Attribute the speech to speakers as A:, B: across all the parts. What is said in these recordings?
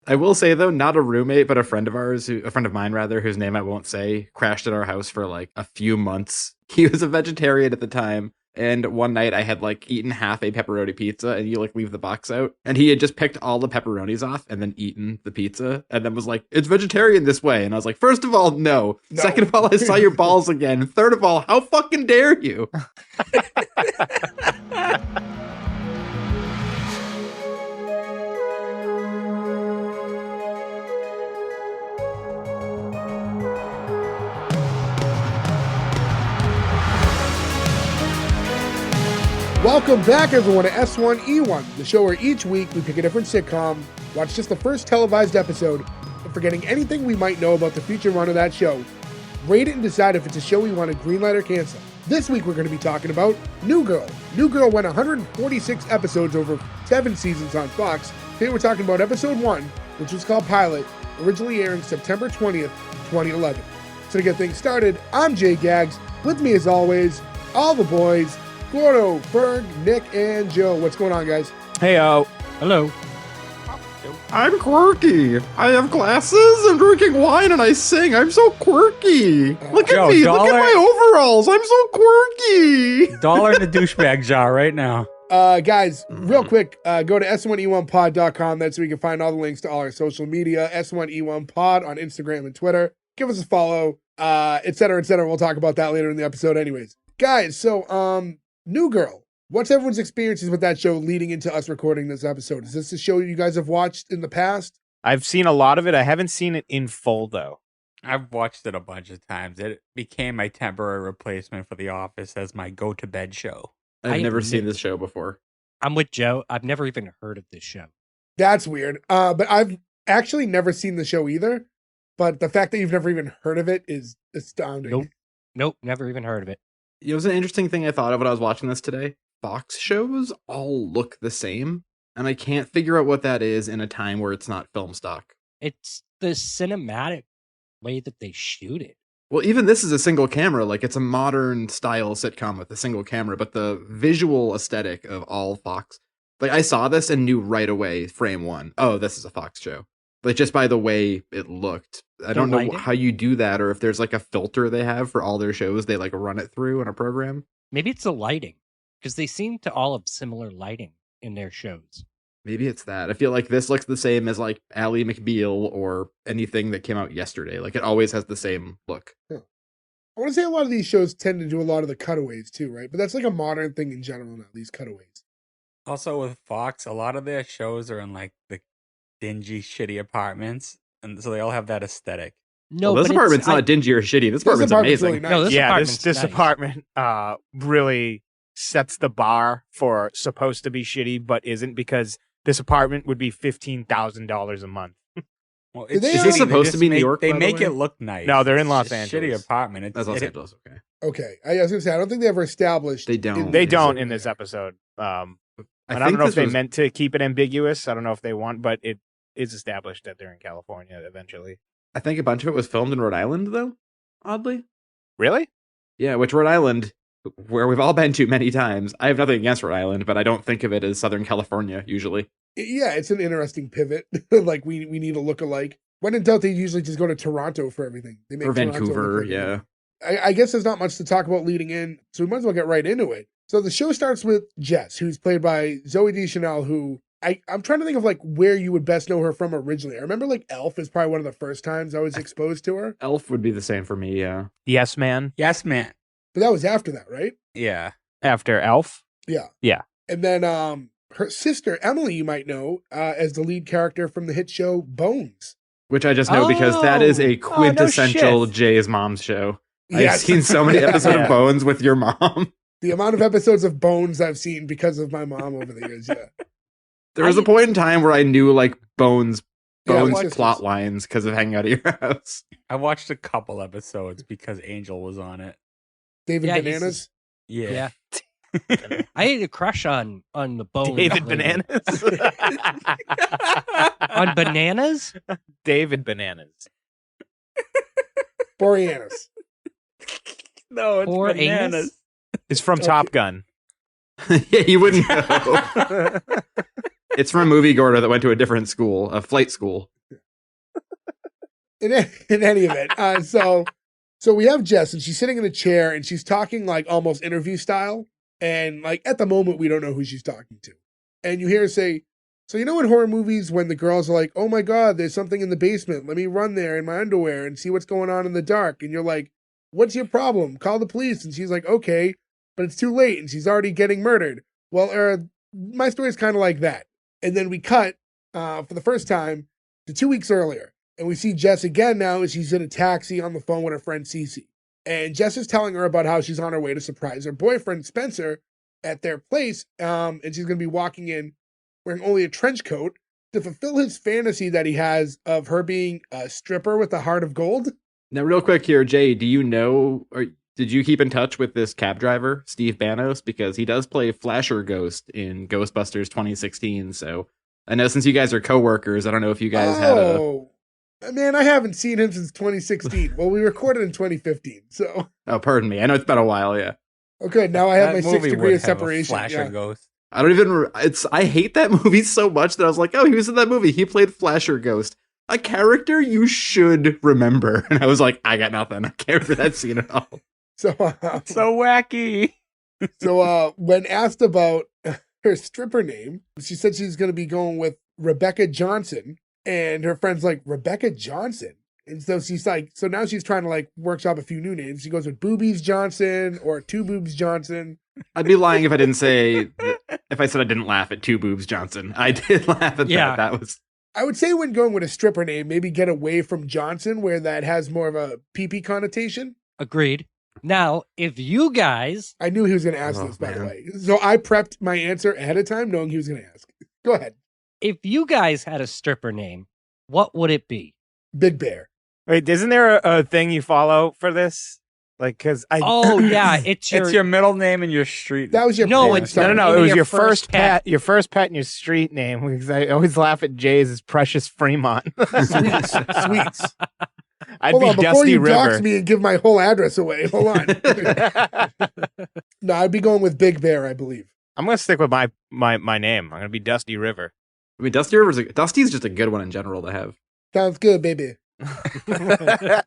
A: I will say though, not a roommate, but a friend of mine rather, whose name I won't say, crashed at our house for like a few months. He was a vegetarian at the time. And one night I had like eaten half a pepperoni pizza and you like leave the box out. And he had just picked all the pepperonis off and then eaten the pizza and then was like, it's vegetarian this way. And I was like, first of all, no. Second of all, I saw your balls again. Third of all, how fucking dare you?
B: Welcome back, everyone, to S1E1, the show where each week we pick a different sitcom, watch just the first televised episode, and forgetting anything we might know about the future run of that show, rate it and decide if it's a show we want to greenlight or cancel. This week we're going to be talking about New Girl. New Girl went 146 episodes over 7 seasons on Fox. Today we're talking about episode 1, which was called Pilot, originally airing September 20th, 2011. So to get things started, I'm Jay Gags. With me as always, all the boys, Gordo, Berg, Nick, and Joe. What's going on, guys?
C: Hey-o.
D: Hello.
A: I'm quirky. I have glasses, I'm drinking wine, and I sing. I'm so quirky. Look
C: Joe,
A: at me. Look at my overalls. I'm so quirky.
C: $1 in the douchebag jar right now.
B: Guys, real quick, go to S1E1pod.com. That's where you can find all the links to all our social media. S1E1pod on Instagram and Twitter. Give us a follow, et cetera, et cetera. We'll talk about that later in the episode anyways. Guys, so, New Girl. What's everyone's experiences with that show leading into us recording this episode? Is this a show you guys have watched in the past?
D: I've seen a lot of it. I haven't seen it in full, though.
C: I've watched it a bunch of times. It became my temporary replacement for The Office as my go-to-bed show.
A: I've never seen this show before.
E: I'm with Joe. I've never even heard of this show.
B: That's weird. But I've actually never seen the show either. But the fact that you've never even heard of it is astounding.
E: Nope, never even heard of it.
A: It was an interesting thing I thought of when I was watching this today. Fox shows all look the same, and I can't figure out what that is in a time where it's not film stock.
E: It's the cinematic way that they shoot it.
A: Well, even this is a single camera, like it's a modern style sitcom with a single camera, but the visual aesthetic of all Fox, like I saw this and knew right away, frame one, oh, this is a Fox show. Like just by the way it looked. I don't know how you do that, or if there's like a filter they have for all their shows, they like run it through in a program.
E: Maybe it's the lighting, because they seem to all have similar lighting in their shows.
A: Maybe it's that. I feel like this looks the same as like Ally McBeal or anything that came out yesterday. Like it always has the same look.
B: Huh. I want to say a lot of these shows tend to do a lot of the cutaways too, right? But that's like a modern thing in general now, these cutaways.
C: Also with Fox, a lot of their shows are in like the dingy, shitty apartments, and so they all have that aesthetic.
E: No,
A: this apartment's not dingy or shitty. This apartment's amazing.
B: Really nice.
E: No,
D: This
E: nice.
D: apartment really sets the bar for supposed to be shitty, but isn't, because this apartment would be $15,000 a month.
C: Well,
B: Is
A: this supposed to be New York?
C: They
A: by the
C: make
A: way?
C: it look nice.
D: No, they're in
C: It's
D: Los
C: a
D: Angeles.
C: Shitty apartment.
A: That's Los Angeles. Okay.
B: Okay. I was going to say, I don't think they ever established.
A: They don't.
D: They
A: Is
D: don't
B: it-
D: in this episode. And I
A: think
D: don't know if
A: this
D: they
A: was-
D: meant to keep it ambiguous. I don't know if they want, but it is established that they're in California eventually.
A: I think a bunch of it was filmed in Rhode Island, though. Oddly,
D: Really?
A: yeah. Which Rhode Island, where we've all been to many times. I have nothing against Rhode Island, but I don't think of it as Southern California usually.
B: Yeah, it's an interesting pivot. Like we need a look-alike. When in doubt, they usually just go to Toronto for everything. They make
A: Or
B: Toronto look
A: Vancouver,
B: like
A: yeah.
B: I guess there's not much to talk about leading in, so we might as well get right into it. So the show starts with Jess, who's played by Zooey Deschanel, who I'm trying to think of like where you would best know her from originally. I remember like Elf is probably one of the first times I was exposed to her,
A: Elf would be the same for me, yeah.
D: Yes, man.
C: Yes, man.
B: but that was after that, right?
C: Yeah.
D: After Elf.
B: Yeah.
D: Yeah.
B: And then her sister Emily, you might know as the lead character from the hit show Bones.
A: Which I just know because that is a
D: Oh, no
A: quintessential
D: shit.
A: Jay's mom's show. I've
B: Yes.
A: seen so many episodes
D: Yeah.
A: of Bones with your mom.
B: The amount of episodes of Bones I've seen because of my mom over the years. Yeah.
A: There was a point in time where I knew like Bones
B: Yeah,
A: Bones plot
B: sisters.
A: lines because of hanging out at your house.
C: I watched a couple episodes because Angel was on it.
B: David
E: Yeah, he's
B: Bananas.
C: Yeah.
E: Yeah. I had a crush on the Bones.
D: David
E: lady.
D: Bananas.
E: On bananas?
D: David Bananas.
B: Boreanaz.
C: No, it's
E: Or
C: bananas.
E: anus?
D: It's from Top Gun.
A: Yeah, you wouldn't know. It's from a movie Gordo that went to a different school, a flight school.
B: in any event, so we have Jess, and she's sitting in a chair, and she's talking like almost interview style, and like at the moment we don't know who she's talking to, and you hear her say, "So you know in horror movies when the girls are like, oh my god, there's something in the basement. Let me run there in my underwear and see what's going on in the dark," and you're like, "What's your problem? Call the police." And she's like, "Okay," but it's too late, and she's already getting murdered. Well, my story is kind of like that, and then we cut for the first time to 2 weeks earlier. And we see Jess again now as she's in a taxi on the phone with her friend Cece. And Jess is telling her about how she's on her way to surprise her boyfriend Spencer at their place. And she's going to be walking in wearing only a trench coat to fulfill his fantasy that he has of her being a stripper with a heart of gold.
A: Now, real quick here, Jay, do you know, or did you keep in touch with this cab driver, Steve Banos? Because he does play Flasher Ghost in Ghostbusters 2016. So I know since you guys are coworkers, I don't know if you guys had a...
B: Man, I haven't seen him since 2016. Well, we recorded in 2015, so...
A: Oh, pardon me. I know it's been a while, yeah.
B: Okay, now I have my
C: That
B: 6
C: movie
B: degree
C: would
B: of
C: have a
B: separation.
C: Flasher
B: Yeah.
C: Ghost.
A: I don't even... I hate that movie so much that I was like, oh, he was in that movie. He played Flasher Ghost. A character you should remember. And I was like, I got nothing. I can't remember that scene at all.
B: So,
C: So wacky.
B: when asked about her stripper name, she said she's going to be going with Rebecca Johnson. And her friend's like, Rebecca Johnson? And so she's like, so now she's trying to like workshop a few new names. She goes with Boobies Johnson or Two Boobs Johnson.
A: I'd be lying if I didn't say... If I said I didn't laugh at Two Boobs Johnson. I did laugh at
E: Yeah.
A: that. That was...
B: I would say when going with a stripper name, maybe get away from Johnson, where that has more of a pee-pee connotation.
E: Agreed. Now, if you guys,
B: I knew he was going to ask
A: Oh,
B: this, by the
A: man.
B: way. So I prepped my answer ahead of time, knowing he was going to ask. Go ahead.
E: had a stripper name, what would it be?
B: Big Bear.
D: Wait, isn't there a thing you follow for this? Like, because I...
E: Oh yeah, it's
C: It's your middle name and your street.
B: That was your
E: No,
B: plan.
E: it's-
B: Sorry.
D: No,
E: Maybe
D: it was
E: your
D: your
E: first
D: first pet. Your first pet and your street name. Because I always laugh at Jay's as Precious Fremont.
B: Sweets. Sweets.
D: I'd
B: Hold
D: be
B: on, before
D: Dusty
B: you dox
D: River.
B: me and give my whole address away. Hold on. No, I'd be going with Big Bear, I believe.
D: I'm gonna stick with my name. I'm gonna be Dusty River.
A: I mean, Dusty's just a good one in general to have.
B: Sounds good, baby.
C: I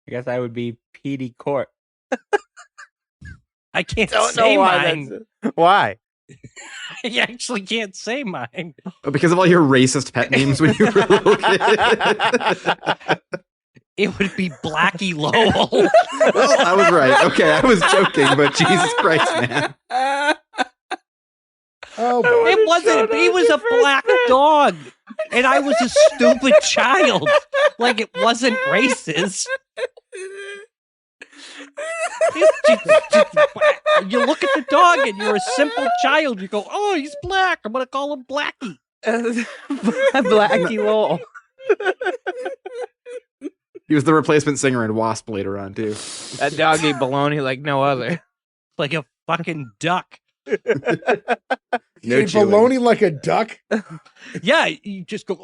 C: guess I would be PD Court.
E: I can't
D: Don't
E: say
D: know why.
E: mine.
D: Why?
E: I actually can't say mine.
A: Oh, because of all your racist pet names when you were a little kid.
E: It would be Blackie Lowell.
A: Well, I was right. Okay, I was joking, but Jesus Christ, man.
B: Oh, boy.
E: It wasn't. He was a black dog, and I was a stupid child. Like it wasn't racist. You look at the dog, and you're a simple child. You go, "Oh, he's black. I'm gonna call him Blackie."
D: Blackie Lowell.
A: He was the replacement singer in Wasp later on, too.
D: That dog ate baloney like no other.
E: Like a fucking duck.
B: You
A: No
B: ate
A: chewing.
B: baloney like a duck?
E: Yeah, you just go,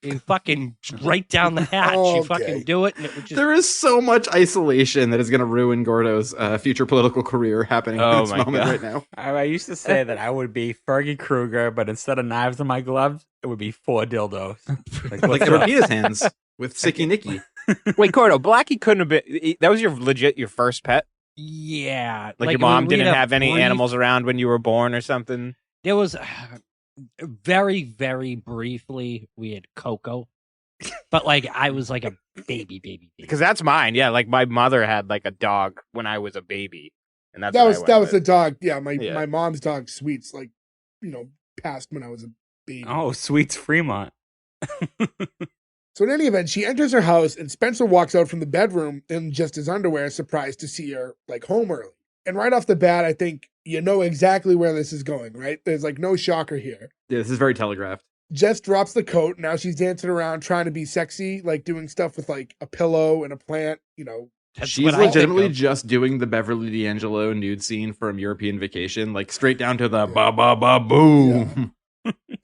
E: and fucking right down the hatch.
B: Okay.
E: You fucking do it, and it would just.
A: There is so much isolation that is going to ruin Gordo's future political career happening
D: Oh
A: in this
D: my
A: moment
D: God.
A: right now.
C: I used to say that I would be Fergie Krueger, but instead of knives in my gloves, it would be 4 dildos.
A: Like
C: what's
A: Edward
C: up?
A: Peter's hands with Sicky Nicky.
D: Wait, Cordo, Blackie couldn't have been. That was your first pet.
E: Yeah,
D: Like your mom
E: we
D: didn't
E: had a
D: have any
E: brief-
D: animals around when you were born or something.
E: There was very, very briefly we had Coco, but like I was like a baby.
D: Because that's mine. Yeah, like my mother had like a dog when I was a baby, and that's
B: That
D: what
B: was
D: I went
B: that was the
D: with.
B: dog. Yeah, my
D: Yeah.
B: mom's dog, Sweets, like, passed when I was a baby.
C: Oh, Sweets Fremont.
B: So in any event, she enters her house and Spencer walks out from the bedroom in just his underwear, surprised to see her like home early. And right off the bat, I think you know exactly where this is going, right? There's like no shocker here.
A: Yeah, this is very telegraphed.
B: Jess drops the coat. Now she's dancing around trying to be sexy, like doing stuff with like a pillow and a plant,
E: That's
A: She's
E: what I think
A: legitimately
E: of.
A: just doing the Beverly D'Angelo nude scene from European Vacation, like straight down to the ba ba ba boom.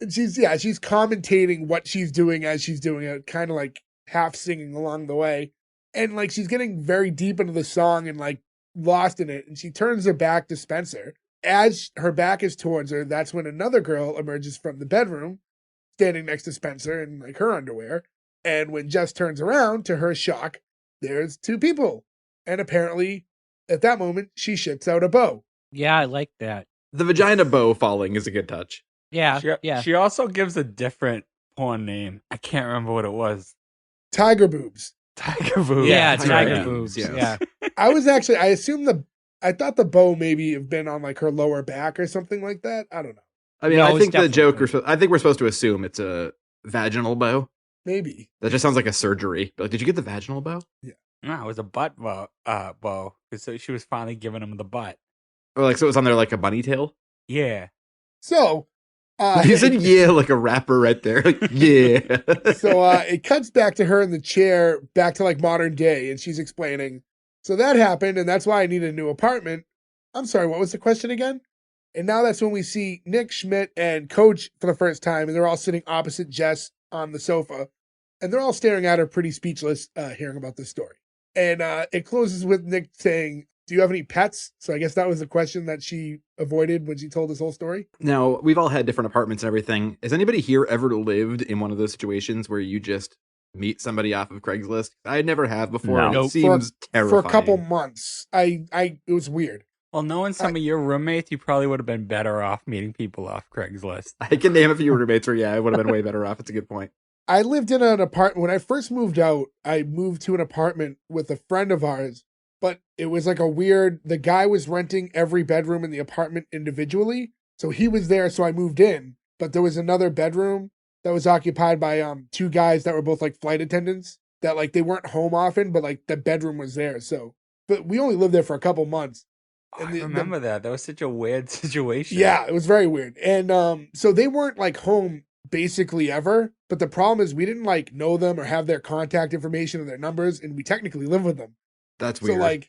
B: And she's commentating what she's doing as she's doing it, kind of like half singing along the way. And like she's getting very deep into the song and like lost in it. And she turns her back to Spencer. As her back is towards her, that's when another girl emerges from the bedroom, standing next to Spencer in like her underwear. And when Jess turns around, to her shock, there's two people. And apparently, at that moment, she shits out a bow.
E: Yeah, I like that.
A: The vagina bow falling is a good touch.
E: Yeah,
C: She,
E: yeah.
C: she also gives a different porn name. I can't remember what it was.
B: Tiger boobs.
C: Tiger Boo.
E: Yeah,
A: Tiger
E: tiger
A: boobs,
E: boobs.
A: yes.
E: Yeah.
B: I thought the bow maybe have been on like her lower back or something like that. I don't know.
A: I mean,
E: No,
A: I
E: it's
A: think the
E: definitely-
A: joke, I think we're supposed to assume it's a vaginal bow.
B: Maybe.
A: That just sounds like a surgery. Like, did you get the vaginal bow?
C: No, it was a butt bow. So she was finally giving him the butt.
A: Or like, so it was on there like a bunny tail?
C: Yeah.
B: So,
A: You said yeah like a rapper right there. Like, yeah.
B: it cuts back to her in the chair, back to like modern day, and she's explaining. So that happened, and that's why I need a new apartment. I'm sorry, what was the question again? And now that's when we see Nick, Schmidt, and Coach for the first time, and they're all sitting opposite Jess on the sofa, and they're all staring at her pretty speechless, hearing about this story. And it closes with Nick saying, "Do you have any pets?" So I guess that was the question that she avoided when she told this whole story.
A: Now, we've all had different apartments and everything. Has anybody here ever lived in one of those situations where you just meet somebody off of Craigslist? I never have before.
D: No.
A: And it
E: Nope.
A: seems terrifying.
B: For a couple months. It was weird.
C: Well, knowing some of your roommates, you probably would have been better off meeting people off Craigslist.
A: I can name a few roommates where, yeah, I would have been way better off. It's a good point.
B: I lived in an apartment. When I first moved out, I moved to an apartment with a friend of ours, but it was like the guy was renting every bedroom in the apartment individually. So he was there, so I moved in, but there was another bedroom that was occupied by two guys that were both like flight attendants that like they weren't home often, but like the bedroom was there. So, but we only lived there for a couple months.
C: Oh,
B: And
C: I remember that. That was such a weird situation.
B: Yeah, it was very weird. And so they weren't like home basically ever, but the problem is we didn't like know them or have their contact information or their numbers, and we technically live with them.
A: That's weird.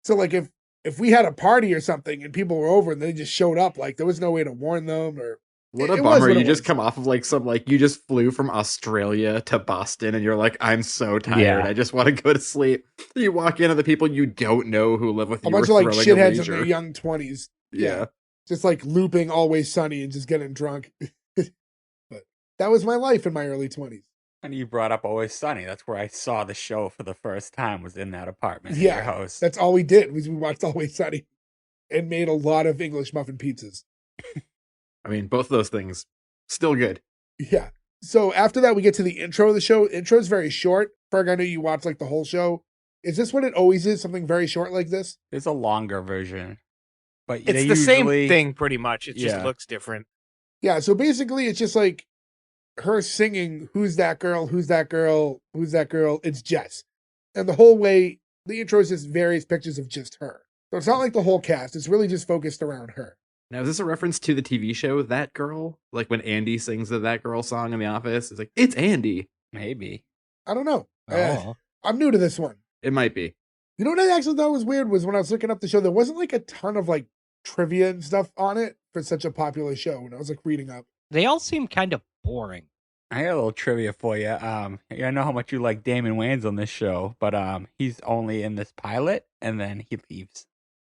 B: So like if we had a party or something and people were over and they just showed up, like there was no way to warn them or
A: What
B: it
A: a
B: was
A: bummer.
B: what it
A: You just
B: was.
A: come off of like you just flew from Australia to Boston and you're like, I'm so tired.
D: Yeah.
A: I just want to go to sleep. You walk into the people you don't know who live with
B: a
A: you.
B: bunch
A: are
B: of like
A: throwing a
B: shitheads in
A: leisure.
B: their young 20s.
A: Yeah.
B: Just like looping Always Sunny and just getting drunk. But that was my life in my early 20s.
C: And you brought up Always Sunny. That's where I saw the show for the first time, was in that apartment in your
B: Yeah,
C: house.
B: that's all we did was we watched Always Sunny and made a lot of English muffin pizzas.
A: I mean, both of those things still good.
B: Yeah. So after that, we get to the intro of the show. Intro is very short. Ferg, I know you watch like the whole show. Is this what it always is? Something very short like this?
C: There's a longer version. But
D: It's
C: they
D: the same
C: usually-
D: thing pretty much. It just
C: Yeah.
D: looks different.
B: Yeah. So basically, it's just like her singing, "Who's that girl? Who's that girl? Who's that girl?" It's Jess. And the whole way, the intro is just various pictures of just her. So it's not like the whole cast. It's really just focused around her.
A: Now, is this a reference to the TV show That Girl? Like when Andy sings the That Girl song in The Office? It's like, it's Andy.
C: Maybe.
B: I don't know.
E: Oh.
B: I'm new to this one.
A: It might be.
B: You know what I actually thought was weird was when I was looking up the show, there wasn't like a ton of like trivia and stuff on it for such a popular show. When I was like reading up.
E: They all seem kind of boring.
C: I got a little trivia for you. I know how much you like Damon Wayans on this show, but he's only in this pilot and then he leaves.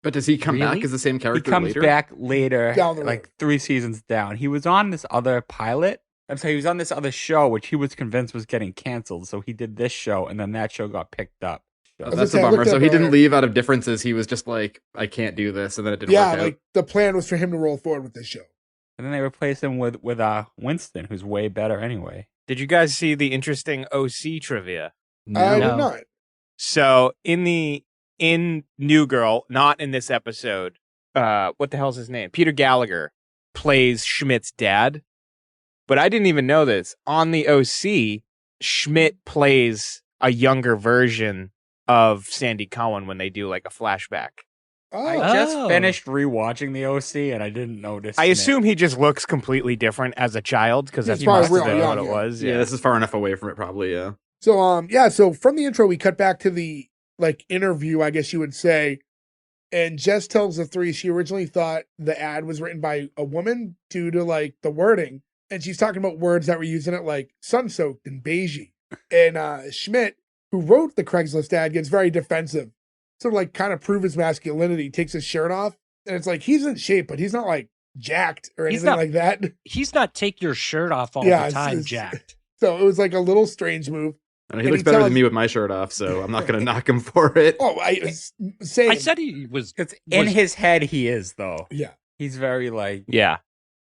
A: But does he come
E: Really?
A: back as the same
C: He
A: character
C: comes
A: later?
C: back later,
B: Down the road.
C: like 3 seasons down. He was on this other pilot. I'm sorry, he was on this other show, which he was convinced was getting canceled. So he did this show, and then that show got picked up.
A: Oh,
B: I was
A: that's
B: gonna
A: a
B: say, I
A: bummer.
B: looked
A: So
B: up,
A: he didn't leave out of differences. He was just like, I can't do this, and then it didn't
B: Yeah,
A: work out.
B: like the plan was for him to roll forward with this show.
C: And then they replaced him with Winston, who's way better anyway.
D: Did you guys see the interesting OC trivia?
B: I
E: No.
B: did not.
D: So in New Girl, not in this episode, what the hell's his name? Peter Gallagher plays Schmidt's dad. But I didn't even know this. On the OC, Schmidt plays a younger version of Sandy Cohen when they do like a flashback.
B: Oh,
C: I just
E: Oh.
C: finished rewatching the OC, and I didn't notice.
D: I
C: Smith.
D: assume he just looks completely different as a child because
B: He's
D: that's
B: probably
D: must have
B: real
D: been
B: young,
D: what it
B: yeah.
D: was.
A: Yeah, this is far enough away from it, probably. Yeah.
B: so so from the intro we cut back to the like interview, I guess you would say, and Jess tells the three she originally thought the ad was written by a woman due to like the wording, and she's talking about words that were used in it like sun-soaked and beigey. And Schmidt, who wrote the Craigslist ad, gets very defensive, sort of like kind of prove his masculinity, takes his shirt off, and it's like he's in shape, but he's not like jacked or
E: He's
B: anything
E: not-
B: like that.
E: He's not take your shirt off all
B: Yeah,
E: the
B: it's-
E: time,
B: it's-
E: jacked.
B: So it was like a little strange move.
A: And he
B: And
A: looks
B: he
A: better
B: tells-
A: than me with my shirt off, so I'm not going to knock him for it.
B: Oh, same.
E: I said he was.
C: Because in
E: Was-
C: his head, he is, though.
B: Yeah.
C: He's very like,
D: Yeah.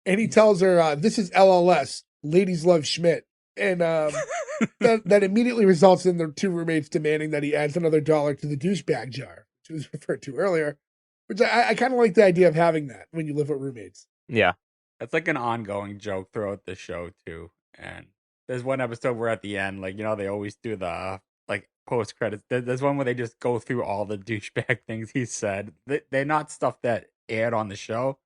B: And he tells her, this is LLS. Ladies love Schmidt. And that immediately results in the two roommates demanding that he adds another $1 to the douchebag jar, which was referred to earlier. Which I kind of like the idea of having that when you live with roommates.
D: Yeah.
C: that's like an ongoing joke throughout the show, too. And there's one episode where at the end, like, they always do the, like, post credits. There's one where they just go through all the douchebag things he said. They're not stuff that aired on the show,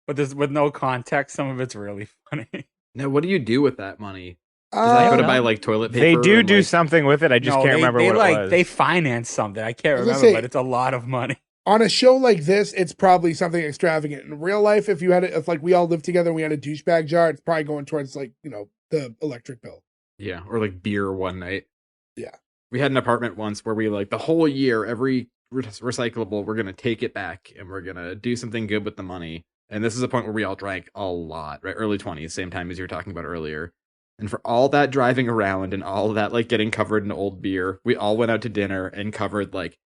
C: but there's with no context. Some of it's really funny.
A: Now, what do you do with that money? Does that go to
E: know.
A: buy like toilet
D: They
A: paper?
D: do
A: and,
D: do
A: like,
D: something with it. I just
C: No,
D: can't remember
C: they
D: what
C: like,
D: it was.
C: They finance something. I can't
B: I was gonna
C: remember,
B: say-
C: but it's a lot of money.
B: On a show like this, it's probably something extravagant. In real life, if like we all lived together and we had a douchebag jar, it's probably going towards like, the electric bill.
A: Yeah, or like beer one night.
B: Yeah.
A: We had an apartment once where we like the whole year, every recyclable, we're going to take it back and we're going to do something good with the money. And this is a point where we all drank a lot, right? Early 20s, same time as you were talking about earlier. And for all that driving around and all that like getting covered in old beer, we all went out to dinner and covered like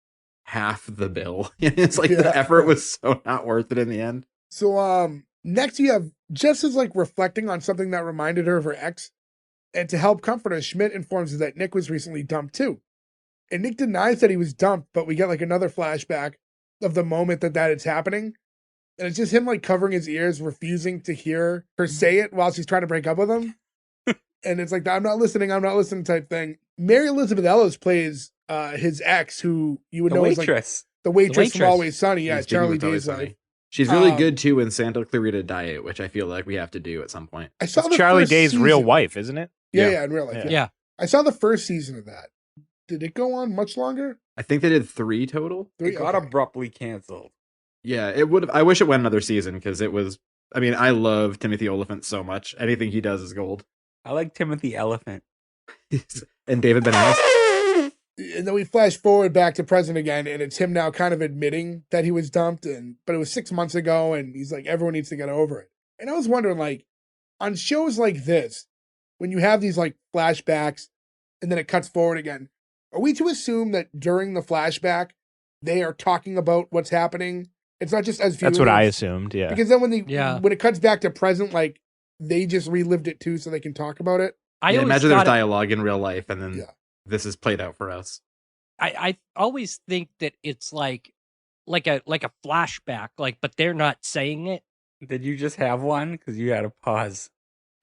A: half the bill. It's like
B: Yeah.
A: the effort was so not worth it in the end.
B: So next you have Jess is like reflecting on something that reminded her of her ex. And to help comfort her, Schmidt informs her that Nick was recently dumped too. And Nick denies that he was dumped, but we get like another flashback of the moment that is happening. And it's just him like covering his ears, refusing to hear her say it while she's trying to break up with him. And it's like the I'm not listening type thing. Mary Elizabeth Ellis plays his ex, who you would
C: The
B: know is like
C: waitress.
B: the waitress from
E: waitress.
B: Always Sunny. Yeah,
A: Yeah, speaking
B: Charlie
A: with Always
B: Day's
A: Sunny.
B: wife.
A: She's really
B: Um,
A: good too in Santa Clarita Diet, which I feel like we have to do at some point.
B: I saw
D: It's
B: the
D: Charlie
B: first
D: Day's real
B: season.
D: wife, isn't it?
B: Yeah,
A: Yeah.
B: in real life.
D: Yeah.
E: Yeah.
B: I saw the first season of that. Did it go on much longer?
A: I think they did 3 total.
C: It got
B: Okay.
C: abruptly canceled.
A: Yeah, it would have. I wish it went another season because it was. I mean, I love Timothy Oliphant so much. Anything he does is gold.
C: I like Timothy Elephant.
A: And David Benalis.
B: And then we flash forward back to present again, and it's him now kind of admitting that he was dumped, but it was 6 months ago, and he's like, everyone needs to get over it. And I was wondering, like, on shows like this, when you have these like flashbacks, and then it cuts forward again, are we to assume that during the flashback they are talking about what's happening? It's not just as
D: That's what I
B: viewers?
D: assumed. Yeah.
B: Because then when
E: Yeah.
B: when it cuts back to present, like they just relived it too, so they can talk about it.
E: I
A: Yeah,
E: always
A: imagine there's
E: thought it-
A: dialogue in real life, and then
B: Yeah.
A: this is played out for us.
E: I always think that it's like a flashback, like, but they're not saying it.
C: Did you just have one? Because you had a pause.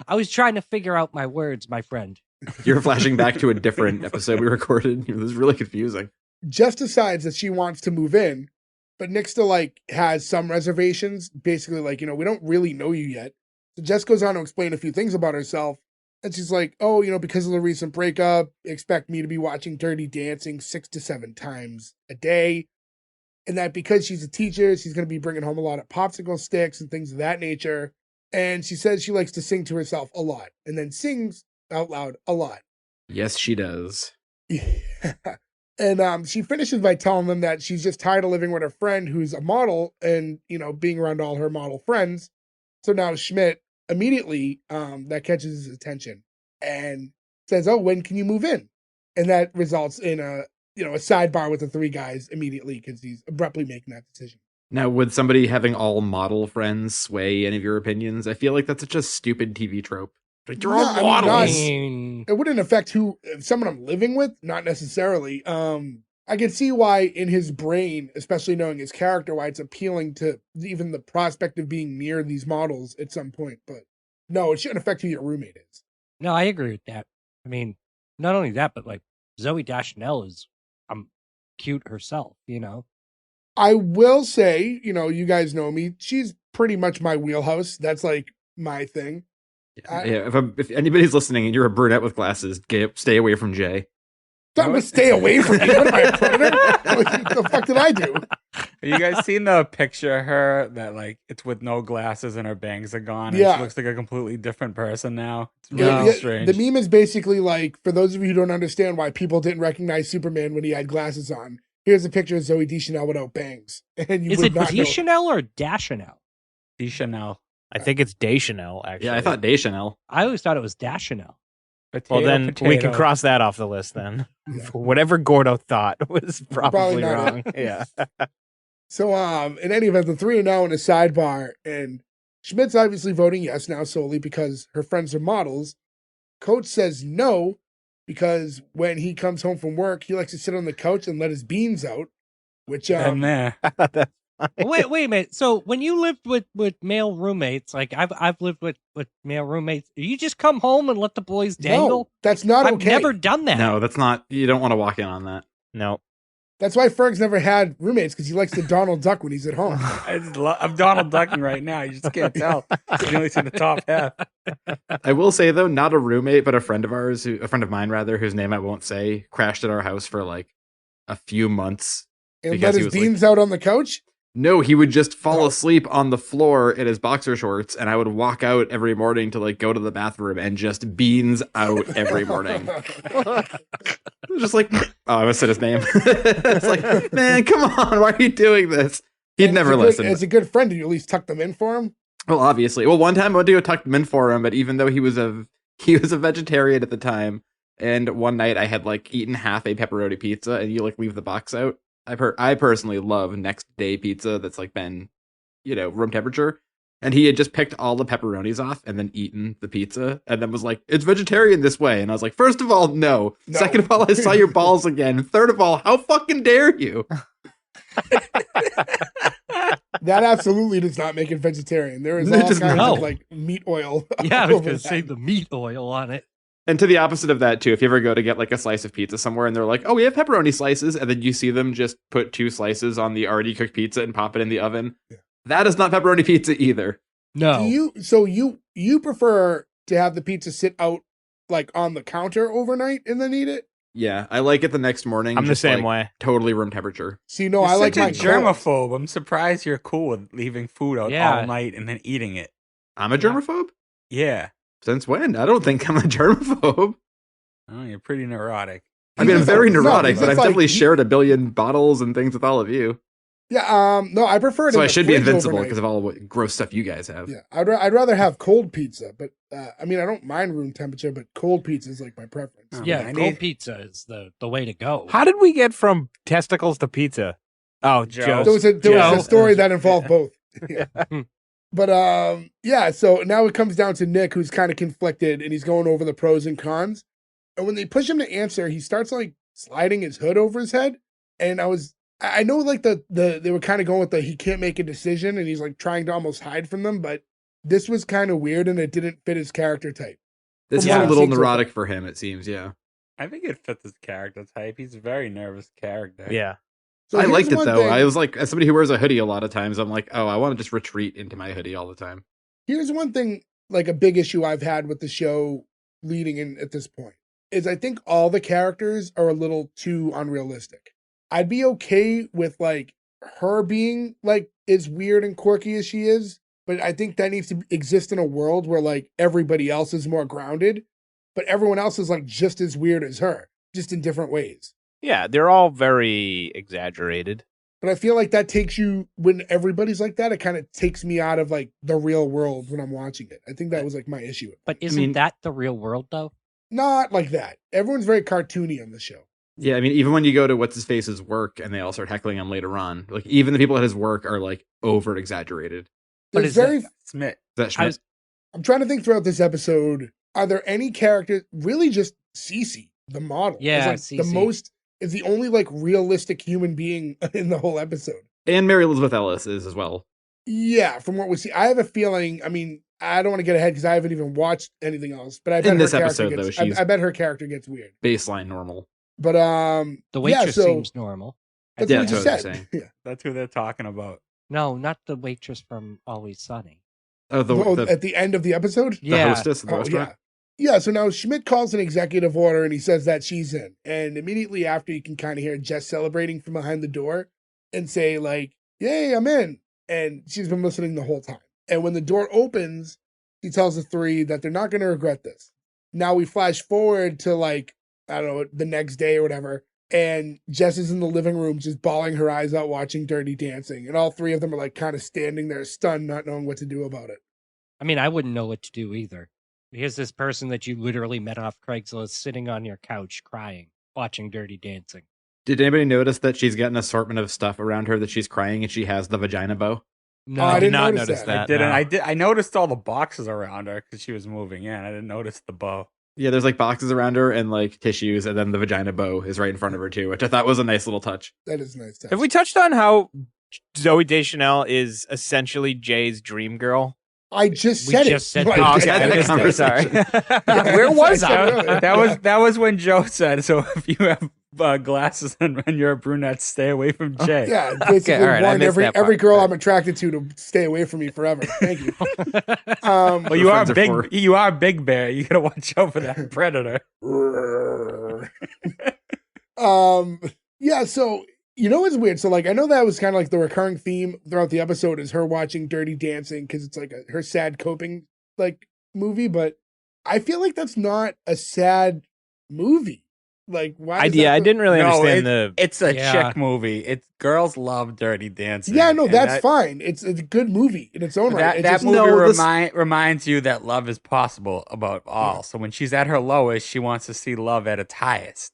E: I was trying to figure out my words, my friend.
A: You're flashing back to a different episode we recorded. This is really confusing.
B: Jess decides that she wants to move in, but Nick still like has some reservations. Basically, like, we don't really know you yet. So Jess goes on to explain a few things about herself. And she's like, oh, because of the recent breakup, expect me to be watching Dirty Dancing 6 to 7 times a day. And that because she's a teacher, she's going to be bringing home a lot of popsicle sticks and things of that nature. And she says she likes to sing to herself a lot and then sings out loud a lot.
A: Yes, she does.
B: And she finishes by telling them that she's just tired of living with her friend who's a model and, being around all her model friends. So now Schmidt immediately, that catches his attention and says, oh, when can you move in? And that results in a sidebar with the 3 guys immediately because he's abruptly making that decision.
A: Now, would somebody having all model friends sway any of your opinions? I feel like that's such a stupid TV trope. Like, you're
B: No,
A: all
B: I mean,
A: models.
B: not-
E: mean,
B: It wouldn't affect someone I'm living with, not necessarily. I can see why in his brain, especially knowing his character, why it's appealing to even the prospect of being near these models at some point. But no, it shouldn't affect who your roommate is.
E: no, I agree with that. I mean, not only that, but like Zoe Deschanel is cute herself,
B: I will say, you guys know me. She's pretty much my wheelhouse. That's like my thing.
A: Yeah, if anybody's listening and you're a brunette with glasses, stay away from Jay.
B: Tell him to stay away from me. What am I, a predator? What the fuck did I do?
C: Have you guys seen the picture of her that like it's with no glasses and her bangs are gone? And
B: Yeah.
C: she looks like a completely different person now. It's
E: Yeah.
C: really strange.
B: The meme is basically like, for those of you who don't understand why people didn't recognize Superman when he had glasses on, here's a picture of Zoe Deschanel without bangs. And you
E: Is
B: would
E: it
B: not know.
E: Deschanel or Deschanel?
C: Deschanel.
D: I think it's Deschanel, actually.
A: Yeah, I thought Deschanel.
E: I always thought it was Deschanel.
C: Potato,
D: Well, then we can
C: potato.
D: cross that off the list then.
B: Yeah.
D: Whatever Gordo thought was probably
B: not
D: wrong. Yeah.
B: So, in any event, the three are now in a sidebar, and Schmidt's obviously voting yes now solely because her friends are models. Coach says no because when he comes home from work, he likes to sit on the couch and let his beans out, which
C: And there.
D: That's
E: Wait a minute. So when you lived with male roommates, like I've lived with male roommates, you just come home and let the boys dangle?
B: no, that's not
E: I've
B: okay.
E: never done that.
A: No, that's not. You don't want to walk in on that.
D: no.
B: That's why Ferg's never had roommates because he likes to Donald Duck when he's at home.
C: I'm Donald Ducking right now. You just can't tell. You only see the top half.
A: I will say though, not a roommate, but a friend of ours, a friend of mine rather, whose name I won't say, crashed at our house for like a few months.
B: And
A: Because
B: let
A: he
B: his
A: was
B: beans out on the couch?
A: No, he would just fall
B: Oh.
A: asleep on the floor in his boxer shorts, and I would walk out every morning to like go to the bathroom and just beans out every morning. Just like, oh, I almost said his name. It's like, man, come on, why are you doing this? He'd
B: And
A: never
B: as a
A: listen.
B: As a good friend, did you at least tuck them in for him?
A: Well, obviously. Well, one time I went to go tuck them in for him, but even though he was a vegetarian at the time, and one night I had like eaten half a pepperoni pizza, and you like leave the box out. I personally love next day pizza that's like been, room temperature. And he had just picked all the pepperonis off and then eaten the pizza and then was like, it's vegetarian this way. And I was like, first of all, no.
B: No.
A: Second of all, I saw your balls again. Third of all, how fucking dare you?
B: That absolutely does not make it vegetarian. There is
A: It
B: all
A: does
B: kinds
E: not.
B: of like meat oil.
E: Yeah, I was
B: over
E: going to
B: that.
E: say the meat oil on it.
A: And to the opposite of that, too, if you ever go to get like a slice of pizza somewhere and they're like, oh, we have pepperoni slices, and then you see them just put 2 slices on the already cooked pizza and pop it in the oven, that is not pepperoni pizza either.
E: No.
B: You prefer to have the pizza sit out like on the counter overnight and then eat it?
A: Yeah, I like it the next morning.
D: I'm the
A: just,
D: same
A: like,
D: way.
A: Totally room temperature.
B: See, no,
C: You're
B: I like
C: such
B: my
C: a germaphobe. I'm surprised you're cool with leaving food out
E: Yeah.
C: all night and then eating it.
A: I'm a germaphobe?
C: Yeah.
A: Since when? I don't think I'm a germaphobe.
C: Oh, you're pretty neurotic.
A: I mean, I'm very
B: No,
A: neurotic,
B: because
A: but I've
B: it's like-
A: definitely shared a billion bottles and things with all of you.
B: Yeah, no, I prefer it.
A: So
B: in
A: I
B: the
A: should be
B: fridge
A: invincible
B: overnight.
A: because of all what gross stuff you guys have.
B: Yeah, I'd rather have cold pizza, but I mean, I don't mind room temperature, but cold pizza is like my preference.
C: Oh,
E: Yeah,
C: man, I
E: cold
C: need-
E: pizza is the way to go.
D: How did we get from testicles to pizza? Oh,
C: Joe.
D: Joe.
B: There was a
D: Joe.
B: story that involved both. Yeah. But yeah, so now it comes down to Nick, who's kind of conflicted, and he's going over the pros and cons. And when they push him to answer, he starts like sliding his hood over his head. And I know like they were kind of going with the he can't make a decision, and he's like trying to almost hide from them, but this was kind of weird and it didn't fit his character type.
A: This
B: From
A: is
B: what
A: a
B: I've
A: little
B: seen so far.
A: neurotic for him, it seems, yeah.
C: I think it fits his character type. He's a very nervous character.
D: Yeah.
B: So
A: I
B: here's
A: liked it
B: one
A: though.
B: thing-
A: I was like, as somebody who wears a hoodie a lot of times, I'm like, oh, I want to just retreat into my hoodie all the time.
B: Here's one thing, like a big issue I've had with the show leading in at this point, is I think all the characters are a little too unrealistic. I'd be okay with like her being like as weird and quirky as she is, but I think that needs to exist in a world where like everybody else is more grounded, but everyone else is like just as weird as her, just in different ways.
D: Yeah, they're all very exaggerated.
B: But I feel like that takes you, when everybody's like that, it kind of takes me out of like the real world when I'm watching it. I think that was like my issue.
E: But isn't
A: mean-
E: that the real world, though?
B: Not like that. Everyone's very cartoony on the show.
A: Yeah, I mean, even when you go to what's his face's work and they all start heckling him later on, like even the people at his work are like over exaggerated.
E: But
B: There's
E: is that-
B: very,
C: Smith.
A: Is that Schmidt?
E: I was-
B: I'm trying to think throughout this episode, are there any characters, really just Cece, the model?
E: Yeah,
B: is like the
E: Cece.
B: most, is the only like realistic human being in the whole episode.
A: And Mary Elizabeth Ellis is as well.
B: Yeah, from what we see, I have a feeling, I mean, I don't want to get ahead because I haven't even watched anything else, but I bet
A: In
B: her
A: this
B: character
A: episode,
B: gets,
A: though, she's-
B: I bet her character gets weird.
A: Baseline normal.
B: But
E: The waitress
B: yeah, so
E: seems normal.
B: that's
A: Yeah,
B: what you
A: that's what I was
B: said.
A: saying.
B: Yeah.
C: That's who they're talking about.
E: No, not the waitress from Always Sunny.
A: Oh, the
B: At the end of the episode?
E: Yeah.
A: hostess of the
B: Oh,
A: restaurant?
B: yeah. So now Schmidt calls an executive order and he says that she's in. And immediately after, you can kind of hear Jess celebrating from behind the door and say, like, yay, I'm in. And she's been listening the whole time. And when the door opens, he tells the three that they're not going to regret this. Now we flash forward to, like, I don't know, the next day or whatever. And Jess is in the living room just bawling her eyes out watching Dirty Dancing. And all three of them are, like, kind of standing there stunned, not knowing what to do about it.
E: I mean, I wouldn't know what to do either. Here's this person that you literally met off Craigslist sitting on your couch crying, watching Dirty Dancing.
A: Did anybody notice that she's got an assortment of stuff around her that she's crying and she has the vagina bow?
E: No,
B: I
D: I did
B: didn't
D: not
B: notice
D: notice
B: that.
D: that.
C: I
D: no.
C: did. I noticed all the boxes around her because she was moving in. I didn't notice the bow.
A: Yeah, there's like boxes around her and like tissues, and then the vagina bow is right in front of her too, which I thought was a nice little touch.
B: That is nice.
D: Have we touched on how Zoe Deschanel is essentially Jay's dream girl?
B: I just
E: We
B: said
E: just
B: it.
E: said
B: Like,
E: that.
A: Oh,
D: Okay,
A: I
D: I
A: missed
D: missed
A: that.
D: it. Sorry. Where was I?
C: That was when Joe said, "So if you have glasses and you're a brunette, stay away from Jay."
B: Yeah, basically
D: all right, I
B: warned
D: missed
B: every
D: that part.
B: girl I'm attracted to stay away from me forever. Thank you.
C: Well, you are
A: friends are
C: big.
A: for.
C: You are Big Bear. You gotta watch out for that predator.
B: Yeah, so you know what's weird? So like I know that was kind of like the recurring theme throughout the episode is her watching Dirty Dancing because it's like her sad coping like movie, but I feel like that's not a sad movie. Like why? is that
D: I
B: the-
D: didn't really
C: No,
D: understand the.
C: It's a
E: Yeah.
C: chick movie. It's girls love Dirty Dancing.
B: Yeah, no,
C: and
B: that's
C: that,
B: fine. It's a good movie in its own right.
C: That,
B: It's
C: that
B: just,
C: movie
A: No, this-
C: reminds you that love is possible about all. So when she's at her lowest, she wants to see love at its highest.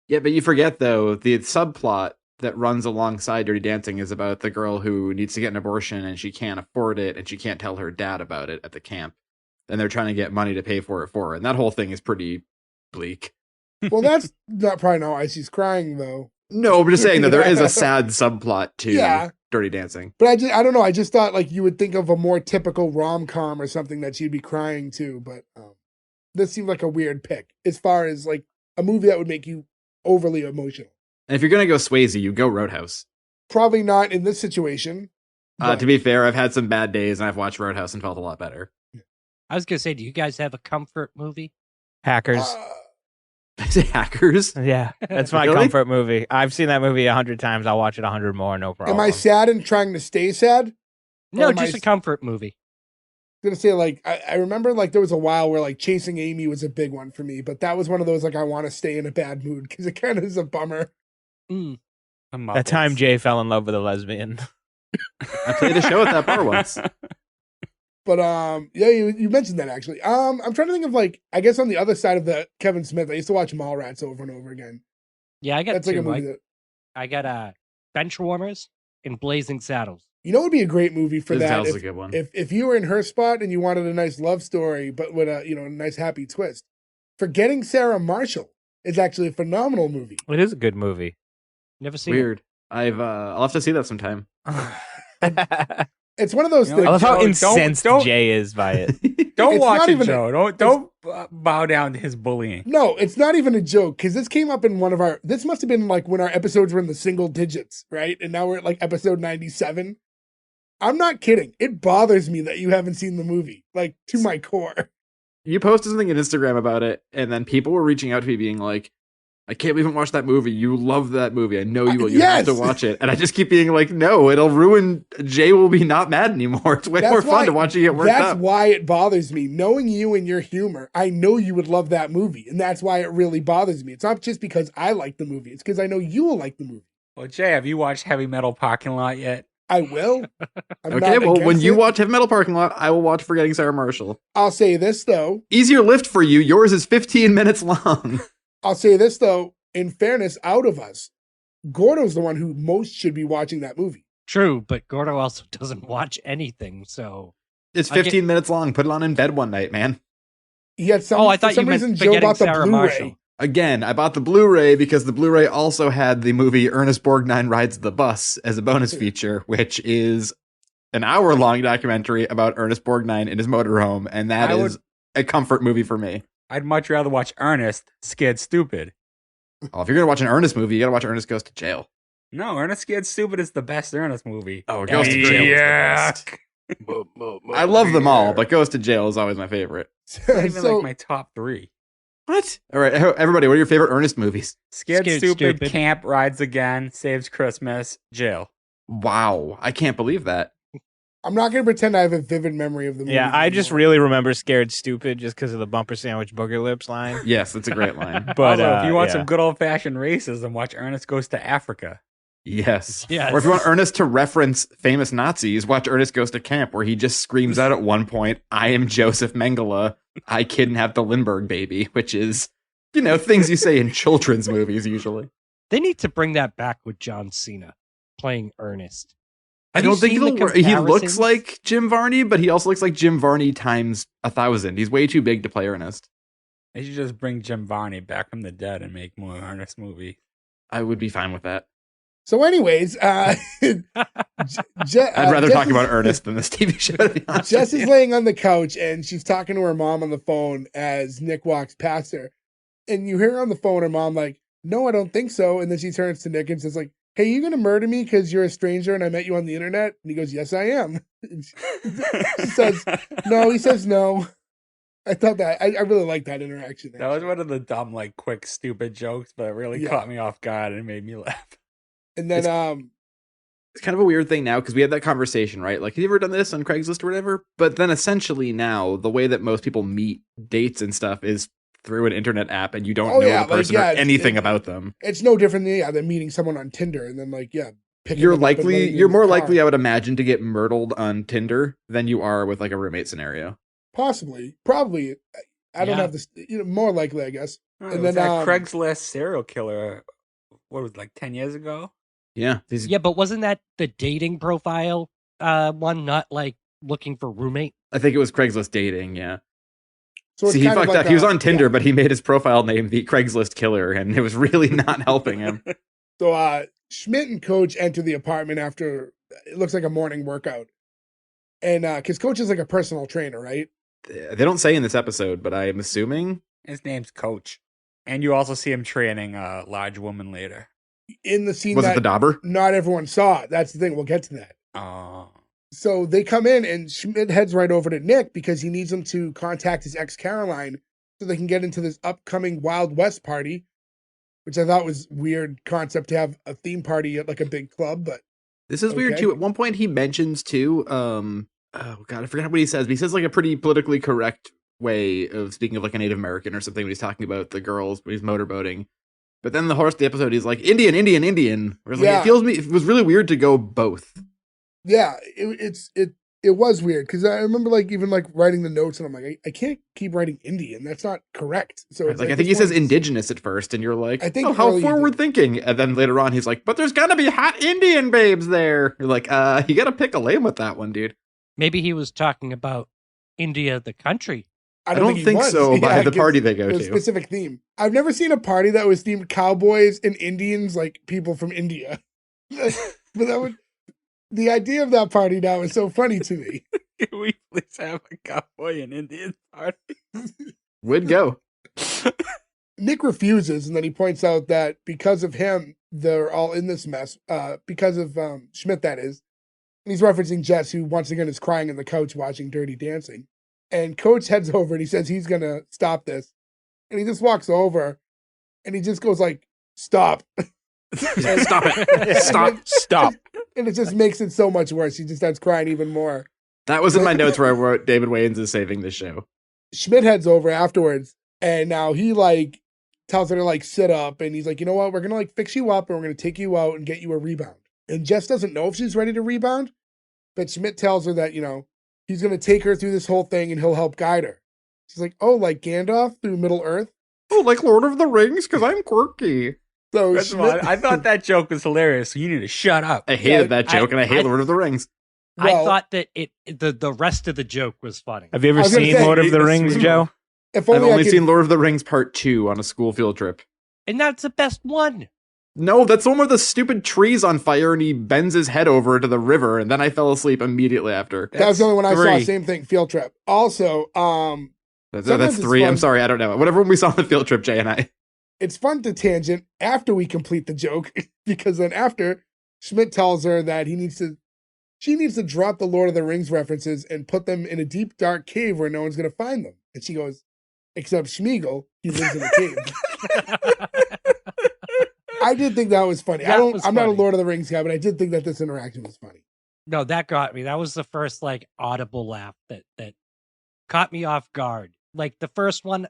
A: Yeah, but you forget though, the subplot that runs alongside Dirty Dancing is about the girl who needs to get an abortion and she can't afford it and she can't tell her dad about it at the camp. And they're trying to get money to pay for it for her. And that whole thing is pretty bleak.
B: well, that's not probably not why she's crying though.
A: No, I'm just saying that there is a sad subplot to
B: Yeah.
A: Dirty Dancing.
B: But I don't know. I just thought like you would think of a more typical rom-com or something that she'd be crying to, but this seemed like a weird pick as far as like a movie that would make you overly emotional.
A: And if you're gonna go Swayze, you go Roadhouse.
B: Probably not in this situation. but-
A: To be fair, I've had some bad days and I've watched Roadhouse and felt a lot better.
E: I was gonna say, do you guys have a comfort movie?
D: Hackers.
A: Is it Hackers?
D: Yeah, that's my
A: Really?
D: comfort movie. I've seen that movie 100 times. I'll watch it 100 more, no problem.
B: am I sad and trying to stay sad?
E: No,
B: Or am I
E: just a comfort movie.
B: gonna say like I remember like there was a while where like Chasing Amy was a big one for me, but that was one of those like I want to stay in a bad mood because it kind of is a bummer.
E: Mm.
D: That time Jay fell in love with a lesbian.
A: I played a show at that bar once.
B: But yeah, you mentioned that actually. I'm trying to think of like I guess on the other side of the Kevin Smith, I used to watch Mallrats over and over again.
E: Yeah, I got
B: That's like a
E: two.
B: movie that
E: I got Bench Warmers and Blazing Saddles.
B: you know would be a great movie for
A: This
B: that.
A: was
B: If,
A: a good one.
B: if you were in her spot and you wanted a nice love story, but with a a nice happy twist, Forgetting Sarah Marshall is actually a phenomenal movie.
D: It is a good movie.
E: Never seen
A: Weird. I'll have to see that sometime.
D: I
B: It's one of those
C: You know,
B: things.
D: love how
C: Don't-
D: incensed
C: don't-
D: Jay is by it.
C: Don't
B: It's
C: watch
B: not
C: it,
B: even a-
C: Joe. Don't bow down to his bullying.
B: No, it's not even a joke because this came up in one of our. This must have been like when our episodes were in the single digits, right? And now we're at like episode 97. I'm not kidding. It bothers me that you haven't seen the movie, like to my core.
A: You posted something on Instagram about it, and then people were reaching out to me being like, I can't believe you haven't watched that movie. You love that movie. I know you will. You have to
B: Yes!
A: watch it. And I just keep being like, no, it'll ruin. Jay will be not mad anymore. It's way
B: That's
A: more fun
B: why-
A: to watch you get worked
B: That's
A: up.
B: why it bothers me. Knowing you and your humor, I know you would love that movie, and that's why it really bothers me. It's not just because I like the movie; it's because I know you will like the movie.
C: Well, Jay, have you watched Heavy Metal Parking Lot yet?
B: I will. I'm
A: Okay,
B: not
A: well, when
B: against
A: you
B: it.
A: watch Heavy Metal Parking Lot, I will watch Forgetting Sarah Marshall.
B: I'll say this though.
A: Easier lift for you. Yours is 15 minutes long.
B: I'll say this though. In fairness, out of us, Gordo's the one who most should be watching that movie.
E: True, but Gordo also doesn't watch anything, so
A: It's
E: I get-
A: 15 minutes long. Put it on in bed one night, man.
B: He had some.
E: Oh, I
B: for
E: thought
B: some
E: you meant
B: reason Joe
E: Forgetting
B: bought the
E: Sarah
B: Blu-ray.
E: Marshall.
A: Again, I bought the Blu-ray because the Blu-ray also had the movie Ernest Borgnine Rides the Bus as a bonus feature, which is an hour-long documentary about Ernest Borgnine in his motorhome, and that
C: I
A: is a comfort movie for me.
C: I'd much rather watch Ernest Scared Stupid.
A: Oh, if you're gonna watch an Ernest movie, you gotta watch Ernest Goes to Jail.
C: No, Ernest Scared Stupid is the best Ernest movie.
A: Oh, Goes to Jail is the best. I love them all, but Goes to Jail is always my favorite.
C: It's not even
B: So-
C: like my top 3.
A: What? All right, everybody, what are your favorite Ernest movies?
C: Scared
E: Scared
C: Stupid,
E: Stupid.
C: Camp, Rides Again, Saves Christmas, Jail.
A: Wow, I can't believe that.
B: I'm not going to pretend I have a vivid memory of the movie.
D: Yeah, I just
B: anymore.
D: really remember Scared Stupid just because of the bumper sandwich booger lips line.
A: Yes, that's a great line.
D: But
C: Also, if you want
D: yeah.
C: some good old fashioned racism, watch Ernest Goes to Africa.
A: Yes.
E: Yes.
A: Or if you want Ernest to reference famous Nazis, watch Ernest Goes to Camp, where he just screams out at one point, "I am Joseph Mengele. I kidnapped the Lindbergh baby," which is, things you say in children's movies usually.
E: They need to bring that back with John Cena playing Ernest.
A: I
E: Have you
A: don't think
E: seen the
A: it'll work. He looks
E: comparisons?
A: like Jim Varney, but he also looks like Jim Varney times 1,000. He's way too big to play Ernest.
C: They should just bring Jim Varney back from the dead and make more Ernest movie.
A: I would be fine with that.
B: So, anyways,
A: I'd rather talk about Ernest than this TV show, to be honest.
B: Jess
A: with
B: is
A: you.
B: laying on the couch and she's talking to her mom on the phone as Nick walks past her. And you hear her on the phone, her mom like, "No, I don't think so." And then she turns to Nick and says like, "Hey, you gonna murder me because you're a stranger and I met you on the internet?" And he goes, "Yes, I am." She says, "No." He says, "No." I thought that I really liked that interaction.
C: That was one of the dumb, like, quick, stupid jokes, but it really caught me off guard and made me laugh.
B: And then
A: It's kind of a weird thing now because we had that conversation, right? Like, have you ever done this on Craigslist or whatever? But then essentially now, the way that most people meet dates and stuff is through an internet app, and you don't know the person or anything about them.
B: It's no different than meeting someone on Tinder and then picking
A: You're
B: them up and letting them
A: you're
B: in
A: more
B: the car.
A: likely, I would imagine, to get myrtled on Tinder than you are with like a roommate scenario.
B: Possibly, probably. I don't
E: Yeah.
B: have this. More likely, I guess.
C: Oh,
B: And
C: it was
B: then,
C: that Craigslist serial killer, what was it, like 10 years ago?
A: Yeah.
E: Yeah, but wasn't that the dating profile one, not like looking for roommate?
A: I think it was Craigslist dating, yeah.
B: So it's
A: See, he
B: kind of
A: fucked
B: like
A: up. He was on Tinder,
B: yeah.
A: but he made his profile name the Craigslist Killer, and it was really not helping him.
B: So Schmidt and Coach enter the apartment after it looks like a morning workout, and because Coach is like a personal trainer, right?
A: They don't say in this episode, but I am assuming.
C: His name's Coach. And you also see him training a large woman later.
B: In the scene
A: Was it
B: that
A: the dauber?
B: not everyone saw. That's the thing. We'll get to that.
C: Oh.
B: So they come in, and Schmidt heads right over to Nick because he needs him to contact his ex Caroline so they can get into this upcoming Wild West party, which I thought was weird concept to have a theme party at like a big club. But
A: This is weird
B: Okay.
A: too. At one point, he mentions too. Oh god, I forgot what he says. But he says like a pretty politically correct way of speaking of like a Native American or something when he's talking about the girls when he's motorboating. But then the whole rest of the episode, he's like Indian, Indian, Indian. Whereas like, it was really weird to go both.
B: yeah, it was weird because I remember like even like writing the notes, and I'm like, I can't keep writing Indian. That's not correct. So it's
A: Like I
B: at
A: think he
B: this
A: says
B: point,
A: indigenous at first, and you're like,
B: I think
A: oh, how
B: early you
A: forward thinking. And then later on, he's like, but there's gonna be hot Indian babes there. You're like, you gotta pick a lane with that one, dude.
E: Maybe he was talking about India, the country.
B: I
A: don't
B: he
A: think
B: was.
A: so by the
B: 'cause
A: party they go
B: it was
A: to.
B: a specific theme. I've never seen a party that was themed cowboys and Indians, like people from India. But that would the idea of that party now is so funny to me.
C: Can we please have a cowboy and Indian party?
A: Would go.
B: Nick refuses, and then he points out that because of him, they're all in this mess. Because of Schmidt, that is. And he's referencing Jess, who once again is crying on the couch watching Dirty Dancing. And Coach heads over and he says he's gonna stop this. And he just walks over and he just goes like, "Stop."
A: Stop it. Stop.
B: And it just makes it so much worse. He just starts crying even more.
A: That was in my notes where I wrote David Wayans is saving the show.
B: Schmidt heads over afterwards, and now he like tells her to like sit up, and he's like, "You know what? We're gonna like fix you up, and we're gonna take you out and get you a rebound." And Jess doesn't know if she's ready to rebound, but Schmidt tells her that he's gonna take her through this whole thing and he'll help guide her. She's like, "Oh, like Gandalf through Middle Earth?"
A: Oh, like Lord of the Rings, because I'm quirky.
B: So
C: First of all, I thought that joke was hilarious, so you need to shut up.
A: I hated that joke, and I hate
E: I-
A: Lord of the Rings.
E: I
B: Well-
E: thought that the rest of the joke was funny.
D: Have you
B: I
D: ever
B: was gonna
D: seen
B: say,
D: Lord of the
C: it's
D: Rings,
C: sweet.
D: Joe?
B: if
A: I've
B: only,
A: only
B: I could,
A: seen Lord of the Rings Part 2 on a school field trip.
E: And that's the best one.
A: No, that's the one where the stupid tree's on fire and he bends his head over into the river, and then I fell asleep immediately after.
B: that was the only one I saw.
A: 3.
B: Same thing, field trip. Also,
A: That's
B: Sometimes it's
A: 3. I'm
B: fun.
A: sorry, I don't know. Whatever one we saw on the field trip, Jay and I.
B: it's fun to tangent after we complete the joke because then after Schmidt tells her that she needs to drop the Lord of the Rings references and put them in a deep dark cave where no one's gonna find them. And she goes, "Except Schmeagol, he lives in a cave." I did think that was funny.
E: That was
B: I'm not a
E: funny.
B: Lord of the Rings guy, but I did think that this interaction was funny.
E: No, that got me. That was the first like audible laugh that caught me off guard. Like the first one,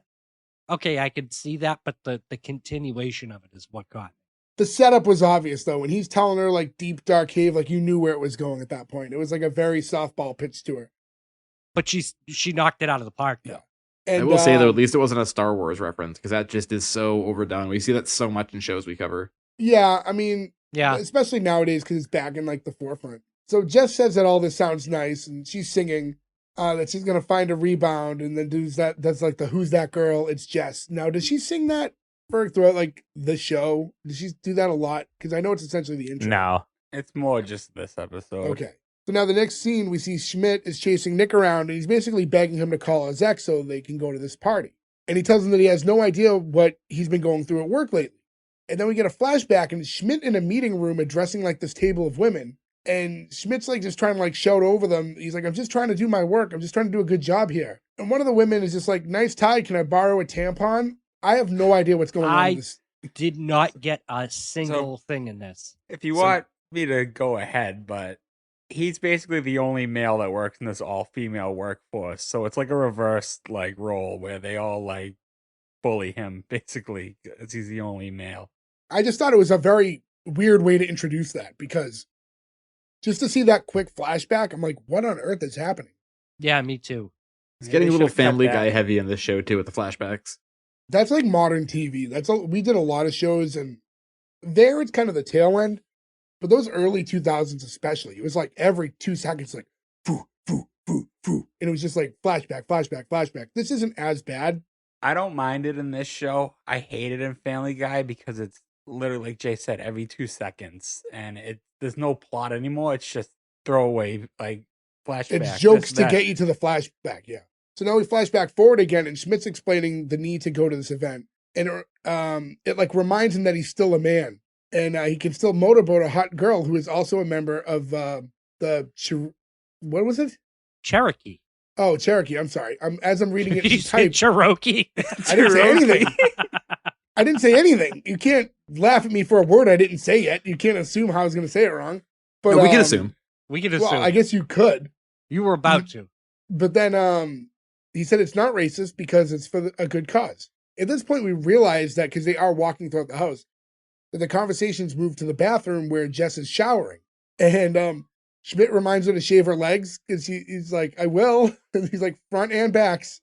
E: okay, I could see that, but the continuation of it is what got me.
B: The setup was obvious though. When he's telling her like deep dark cave, like you knew where it was going at that point. It was like a very softball pitch to her.
E: But she knocked it out of the park though.
B: And
A: I will say though, at least it wasn't a Star Wars reference because that just is so overdone. We see that so much in shows we cover.
B: yeah, I mean,
E: Yeah.
B: especially nowadays because it's back in like the forefront. So Jess says that all this sounds nice, and she's singing that she's gonna find a rebound, and then that's like the "Who's that girl?" It's Jess. Now, does she sing that throughout like the show? Does she do that a lot? Because I know it's essentially the intro.
D: No.
C: It's more just this episode.
B: Okay. So now the next scene, we see Schmidt is chasing Nick around, and he's basically begging him to call his ex so they can go to this party. And he tells him that he has no idea what he's been going through at work lately. And then we get a flashback, and Schmidt in a meeting room addressing like this table of women. And Schmidt's like just trying to like shout over them. He's like, I'm just trying to do my work. I'm just trying to do a good job here. And one of the women is just like, nice tie. Can I borrow a tampon? I have no idea what's going on with this.
E: Did not get a single thing in this.
C: If you want me to go ahead, but he's basically the only male that works in this all-female workforce. So it's like a reversed like role where they all like bully him basically because he's the only male.
B: I just thought it was a very weird way to introduce that because just to see that quick flashback, I'm like, what on earth is happening?
E: Yeah, me too.
A: It's
C: Yeah,
A: getting a
C: they
A: little
C: should've kept
A: Family
C: that.
A: Guy heavy in this show too with the flashbacks.
B: That's like modern TV. We did a lot of shows, and there it's kind of the tail end. But those early 2000s especially, it was like every 2 seconds, like, foo, foo, foo, foo. And it was just like flashback, flashback, flashback. This isn't as bad.
C: I don't mind it in this show. I hate it in Family Guy because it's literally, like Jay said, every 2 seconds, and there's no plot anymore. It's just throwaway like flashback.
B: It's jokes
C: this,
B: to
C: that.
B: get you to the flashback, yeah. So now we flash back forward again, and Schmidt's explaining the need to go to this event. And it like reminds him that he's still a man. And he can still motorboat a hot girl who is also a member of what was it?
E: Cherokee.
B: Oh, Cherokee. I'm sorry. As I'm reading it,
E: Did you
B: she
E: say
B: typed.
E: Cherokee?
B: I didn't say anything. I didn't say anything. You can't laugh at me for a word I didn't say yet. You can't assume how I was going to say it wrong. But
A: No, we can assume.
E: We could assume.
B: Well, I guess you could.
E: You were about to.
B: But then he said it's not racist because it's for a good cause. At this point, we realize that because they are walking throughout the house, that the conversations move to the bathroom where Jess is showering. And Schmidt reminds her to shave her legs because he's like, I will. And he's like, front and backs.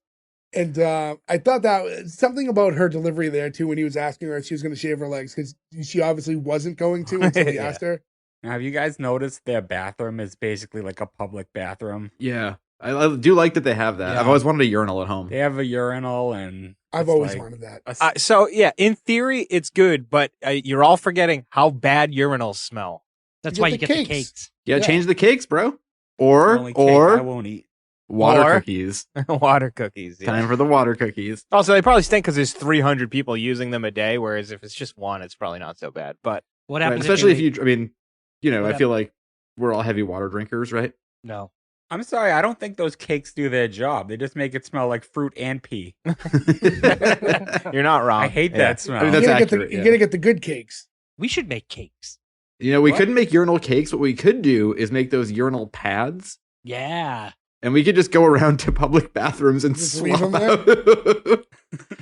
B: And I thought that was something about her delivery there, too, when he was asking her if she was going to shave her legs because she obviously wasn't going to until he
D: Yeah.
B: asked her.
C: Now, have you guys noticed their bathroom is basically like a public bathroom?
A: Yeah. I do like that they have that.
C: Yeah.
A: I've always wanted a urinal at home.
C: They have a urinal, and
B: I've
C: it's
B: always
C: like
B: wanted that.
C: a
D: So yeah, in theory, it's good, but you're all forgetting how bad urinals smell.
E: That's
B: You
E: why
B: get
E: you
B: the
E: get the
B: cakes.
E: cakes.
A: Yeah,
B: Yeah.
A: change the cakes, bro.
C: the only cake I
A: Or
C: won't eat.
A: water
D: Or-
A: cookies.
D: Water cookies. Yeah.
A: Time for the water cookies.
D: Also, they probably stink because there's 300 people using them a day, whereas if it's just one, it's probably not so bad. But
E: What
A: Right,
E: happens
A: especially if
E: make-
A: you, I mean,
E: What
A: I feel like we're all heavy water drinkers, right?
E: No.
C: I'm sorry, I don't think those cakes do their job. They just make it smell like fruit and pee.
D: you're not wrong.
C: I hate
D: Yeah.
C: that smell.
A: I mean,
B: You
A: that's
B: gotta
A: accurate,
B: you
A: yeah.
B: gotta get the good cakes.
E: We should make cakes.
A: We
C: What?
A: couldn't make urinal cakes. What we could do is make those urinal pads,
E: Yeah.
A: and we could just go around to public bathrooms and
B: Just leave
A: swap
B: them
A: out.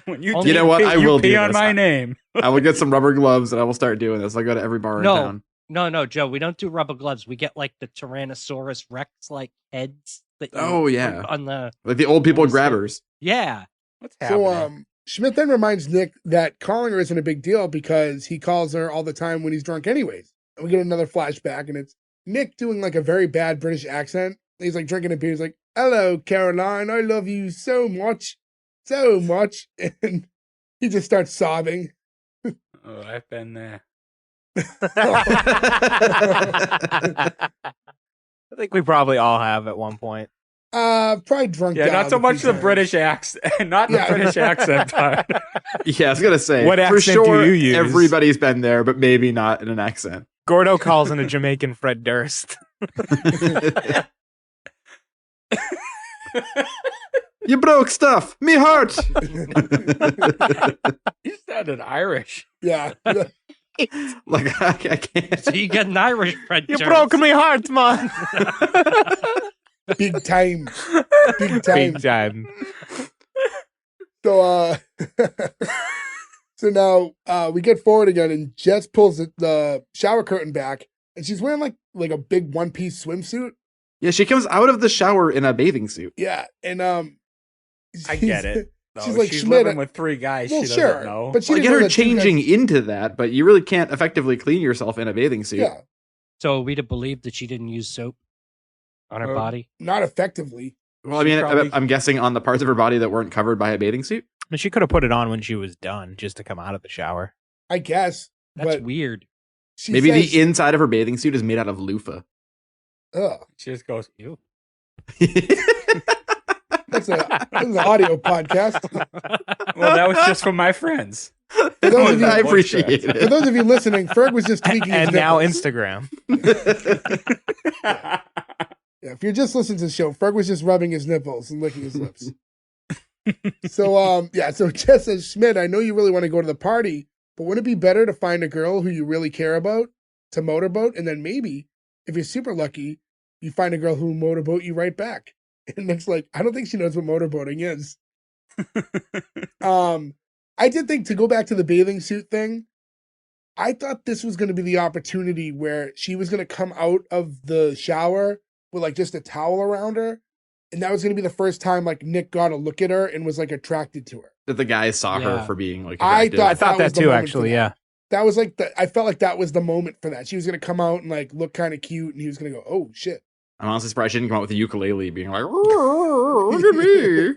C: When
E: You
C: take
A: know what?
C: a pee,
A: I
C: you
A: will
C: pee
A: do
C: on
A: this.
C: my name.
A: I will get some rubber gloves, and I will start doing this. I'll go to every bar in
E: No.
A: town.
E: No, Joe, we don't do rubber gloves. We get like the Tyrannosaurus Rex like heads that you
A: Oh, yeah.
E: put on the
A: Like the old people
E: Honestly.
A: grabbers.
E: yeah.
C: What's happening?
B: So Schmidt then reminds Nick that calling her isn't a big deal because he calls her all the time when he's drunk anyways. And we get another flashback, and it's Nick doing like a very bad British accent. He's like drinking a beer. He's like, hello, Caroline. I love you so much. So much. And he just starts sobbing.
C: Oh, I've been there.
D: I think we probably all have at one point.
B: Probably drunk
C: Yeah,
B: down
C: not so
B: a
C: much
B: few
C: the
B: times.
C: British accent, not the
B: Yeah.
C: British accent part.
A: Yeah, I was gonna say.
D: What
A: for
D: accent do
A: sure,
D: you use?
A: everybody's been there, but maybe not in an accent.
D: Gordo calls in a Jamaican Fred Durst.
A: You broke stuff. Me heart.
C: You sounded Irish.
B: Yeah.
A: Like I can't.
E: So you get an Irish Fred
D: You
E: Durst.
D: broke me heart, man.
B: Big time. Big time.
D: Big time.
B: So So now we get forward again, and Jess pulls the shower curtain back, and she's wearing like a big one-piece swimsuit.
A: Yeah, she comes out of the shower in a bathing suit.
B: Yeah, and
C: I get it. Though.
B: She's like,
C: she's
B: Schmidt,
C: living with 3 guys.
B: well,
C: She
B: sure,
C: doesn't know.
B: but she
A: I
B: didn't
A: get
B: know
A: her
B: that two guys-
A: changing into that, but you really can't effectively clean yourself in a bathing suit.
B: Yeah,
E: So are we to believe that she didn't use soap on her body?
B: not effectively.
A: Well, I mean,
C: probably-
A: I'm guessing on the parts of her body that weren't covered by a bathing suit.
D: And she could have put it on when she was done, just to come out of the shower.
B: I guess.
E: That's
B: but
E: weird.
B: she
A: Maybe
B: says,
A: the inside of her bathing suit is made out of loofah.
B: Ugh,
C: She just goes,
E: Ew.
B: that's an audio podcast.
C: well, that was just for my friends.
B: For those of you,
A: I appreciate
B: for
A: it.
B: those of you listening, Ferg was just tweaking his
D: And now
B: nipples.
D: Instagram.
B: Yeah, if you're just listening to the show, Ferg was just rubbing his nipples and licking his lips. So Jess says, Schmidt, I know you really want to go to the party, but wouldn't it be better to find a girl who you really care about to motorboat, and then maybe, if you're super lucky, you find a girl who will motorboat you right back? And Nick's like, I don't think she knows what motorboating is. I did think, to go back to the bathing suit thing, I thought this was going to be the opportunity where she was going to come out of the shower with like just a towel around her. And that was going to be the first time like Nick got a look at her and was like attracted to her.
A: That the guys saw her
E: Yeah.
A: for being like
B: I
A: attractive.
B: thought
D: I thought
B: that was
D: that
B: the
D: too,
B: moment
D: actually,
B: for
D: yeah.
B: That was like I felt like that was the moment for that. She was going to come out and like look kind of cute, and he was going to go, oh shit.
A: I'm honestly surprised she didn't come out with a ukulele being like, look at me.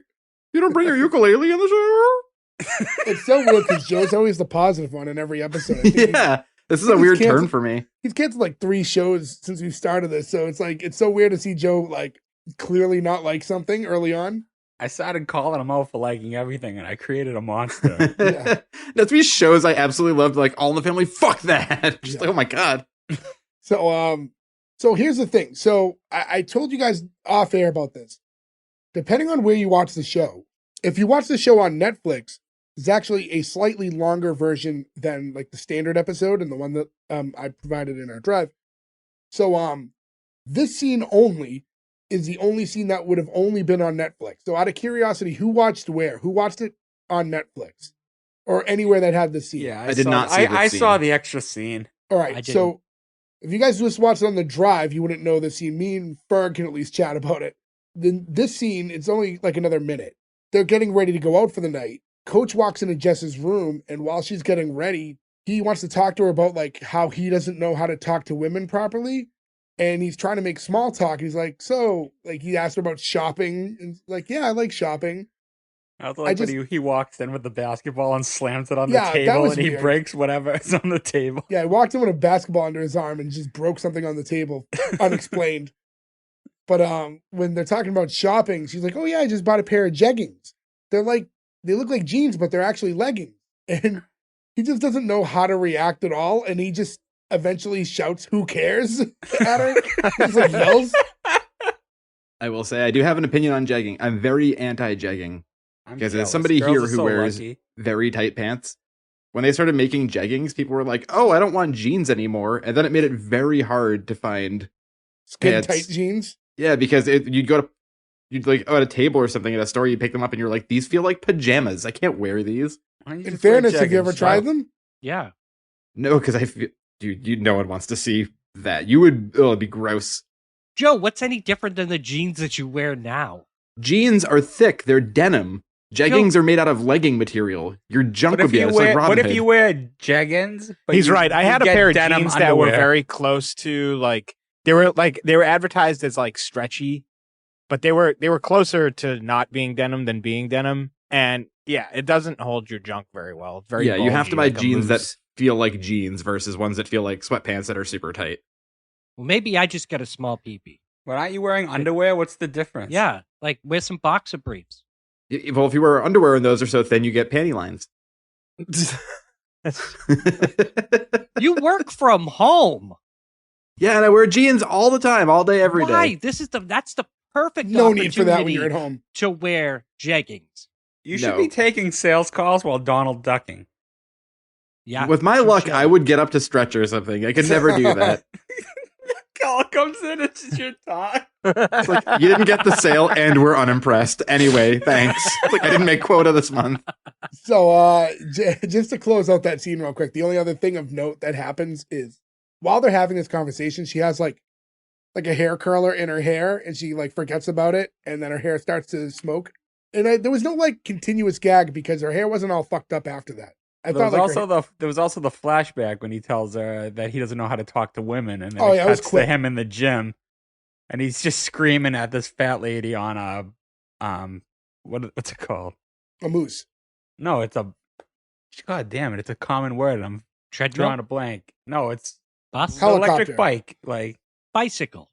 A: You don't bring your ukulele in the shower?
B: It's so weird because Joe's always the positive one in every episode. I think
A: Yeah. This is a
B: He's
A: weird
B: canceled.
A: turn for me.
B: he's canceled like 3 shows since we started this. So it's like, it's so weird to see Joe like clearly not like something early on.
C: I started calling him out for liking everything, and I created a monster.
B: Yeah.
A: That's me shows I absolutely loved, like All in the Family. Fuck that. Just
B: Yeah.
A: like, oh my God.
B: So here's the thing. So I told you guys off air about this. Depending on where you watch the show, if you watch the show on Netflix, it's actually a slightly longer version than like the standard episode and the one that I provided in our drive. So this scene only is the only scene that would have only been on Netflix. So out of curiosity, who watched where? Who watched it on Netflix or anywhere that had this scene?
C: Yeah,
A: I did not see this
C: I saw
A: scene.
C: the extra scene.
B: All
E: I
B: right.
E: didn't.
B: So if you guys just watched it on the drive, you wouldn't know this scene. Me and Ferg can at least chat about it. Then this scene, it's only like another minute. They're getting ready to go out for the night. Coach walks into Jess's room, and while she's getting ready, he wants to talk to her about like how he doesn't know how to talk to women properly. And he's trying to make small talk. He's like, so, like, he asked her about shopping, and like, yeah, I like shopping.
C: I was like,
B: just-
C: when he walks in with the basketball and slams it on
B: Yeah,
C: the
B: that
C: table,
B: was
C: and he
B: weird.
C: breaks whatever is on the table.
B: Yeah, he walked in with a basketball under his arm and just broke something on the table, unexplained. But when they're talking about shopping, she's like, "Oh yeah, I just bought a pair of jeggings. They look like jeans, but they're actually leggings." And he just doesn't know how to react at all, and he just eventually shouts, "Who cares?" at her. He's like yells.
A: I will say I do have an opinion on jegging. I'm very anti-jegging.
C: I'm
A: Because
C: jealous.
A: as somebody
C: Girls
A: here
C: are
A: who
C: so
A: wears
C: lucky.
A: very tight pants, when they started making jeggings, people were like, "Oh, I don't want jeans anymore," and then it made it very hard to find.
B: Skin
A: Pants.
B: tight jeans.
A: Yeah, because you'd like at a table or something at a store, you pick them up and you're like, "These feel like pajamas. I can't wear these."
C: Why don't you
B: In
C: just wear
B: fairness, have you ever
C: jeggings,
B: tried
C: Joe?
B: them?
E: Yeah.
A: No, because I feel, dude, no one wants to see that. You would, it'd be gross.
E: Joe, what's any different than the jeans that you wear now?
A: Jeans are thick; they're denim. Jeggings are made out of legging material. Your junk
C: What
A: would
C: if
A: be
C: you
A: out. It's like
C: wear?
A: Robin
C: What if
A: Hood.
C: you wear jeggings? but
D: He's
C: you-
D: right. I
C: you
D: had a
C: get
D: pair of
C: denim
D: jeans that were
C: underwear?
D: very close to like they were advertised as like stretchy, but they were closer to not being denim than being denim. And yeah, it doesn't hold your junk very well. It's very
A: Yeah, you have to
D: bulgy,
A: buy
D: like a
A: jeans that
D: moose.
A: feel like jeans versus ones that feel like sweatpants that are super tight.
E: Well, maybe I just got a small peepee.
C: But aren't you wearing underwear? What's the difference?
E: Yeah, like wear some boxer briefs.
A: Well, if you wear underwear and those are so thin, you get panty lines.
E: You work from home.
A: Yeah, and I wear jeans all the time, all day, every day.
E: Why? That's the perfect
B: No need for that when
E: opportunity
B: you're at home.
E: to wear jeggings.
C: You should
A: No.
C: be taking sales calls while Donald ducking.
E: Yeah.
A: With my
E: for
A: luck,
E: sure.
A: I would get up to stretch or something. I could never do that.
C: Call comes in, it's just your time.
A: It's like, you didn't get the sale and we're unimpressed. Anyway, thanks. It's like, I didn't make quota this month.
B: So, just to close out that scene real quick, the only other thing of note that happens is while they're having this conversation, she has like a hair curler in her hair, and she like forgets about it, and then her hair starts to smoke. And there was no like continuous gag because her hair wasn't all fucked up after that.
C: There was also the flashback when he tells her that he doesn't know how to talk to women, and then
B: Oh,
C: it
B: yeah, it was
C: cuts to
B: quick.
C: him in the gym, and he's just screaming at this fat lady on a what's it called?
B: A moose.
C: No, it's a God damn it! It's a common word. I'm
E: Treadmill,
C: drawing a blank. No, it's
E: bus,
C: the electric
B: Helicopter.
C: bike. Like
E: bicycle.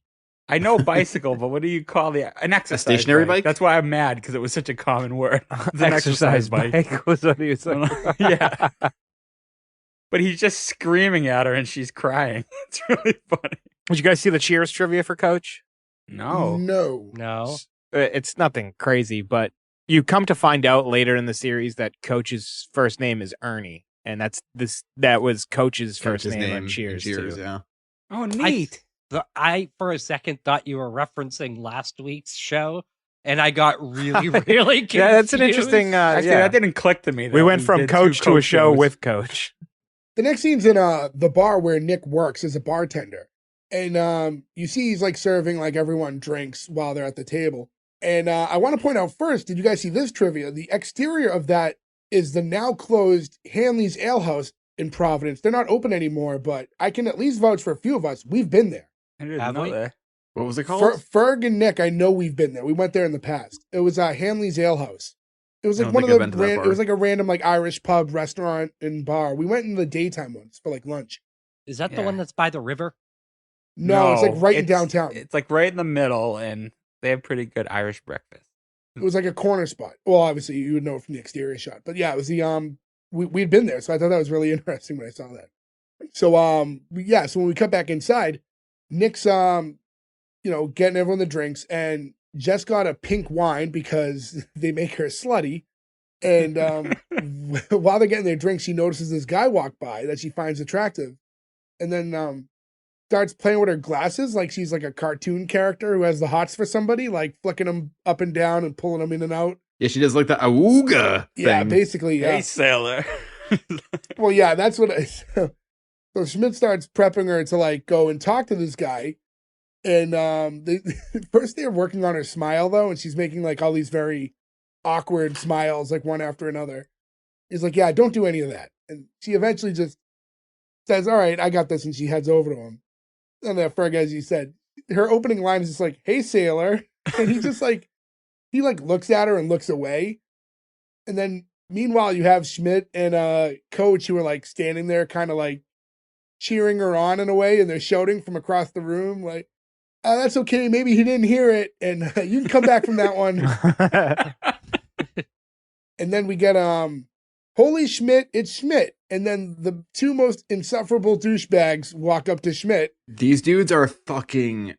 C: I know bicycle, but what do you call an exercise
A: stationary bike?
C: That's why I'm mad because it was such a common word. It's an
D: Exercise bike was what he was saying.
C: Yeah. But he's just screaming at her and she's crying. It's really funny.
D: Did you guys see the Cheers trivia for Coach?
C: No.
E: No.
D: It's nothing crazy, but you come to find out later in the series that Coach's first name is Ernie, and that was Coach's first
A: Coach's
D: name on
A: in
D: Cheers, too.
A: yeah.
C: Oh, neat.
E: I for a second thought you were referencing last week's show, and I got really, really confused.
D: Yeah, that's an interesting.
C: Actually, that didn't click to me.
D: We went from
C: did
D: Coach
C: two
D: to a
C: Coach
D: show
C: shows.
D: with Coach.
B: The next scene's in the bar where Nick works as a bartender. And you see he's like serving like everyone drinks while they're at the table. And I want to point out first, did you guys see this trivia? The exterior of that is the now closed Hanley's Ale House in Providence. They're not open anymore, but I can at least vouch for a few of us. We've been there.
C: I didn't
E: Have
C: know
E: we?
C: that.
A: What was it called?
B: Ferg and Nick, I know we've been there. We went there in the past. It was Hanley's Ale House. It was
A: I
B: like
A: don't
B: one of
A: think
B: the
A: I've been to that
B: it
A: bar.
B: was like a random like Irish pub, restaurant, and bar. We went in the daytime ones for like lunch.
E: Is that the
C: Yeah.
E: one that's by the river?
B: No, it's like right in
C: it's-
B: downtown.
C: It's like right in the middle, and they have pretty good Irish breakfast.
B: It was like a corner spot. Well, obviously you would know it from the exterior shot, but yeah, it was the we'd been there, so I thought that was really interesting when I saw that. So so when we cut back inside, Nick's getting everyone the drinks, and Jess got a pink wine because they make her slutty. And while they're getting their drinks, she notices this guy walk by that she finds attractive, and then starts playing with her glasses like she's like a cartoon character who has the hots for somebody, like flicking them up and down and pulling them in and out.
A: Yeah, she does like the awooga
B: Yeah,
A: thing.
B: basically. Yeah.
C: Hey, sailor.
B: Well, yeah, that's what. So Schmidt starts prepping her to like go and talk to this guy, and first they're working on her smile though, and she's making like all these very awkward smiles, like one after another. He's like, "Yeah, don't do any of that," and she eventually just says, "All right, I got this," and she heads over to him. And Ferg, as you said, her opening line is just like, "Hey, sailor," and he just like he like looks at her and looks away, and then meanwhile you have Schmidt and Coach who are like standing there, kind of like cheering her on in a way, and they're shouting from across the room like, "That's okay, maybe he didn't hear it, and you can come back from that one." And then we get holy Schmidt, it's Schmidt. And then the two most insufferable douchebags walk up to Schmidt.
A: These dudes are fucking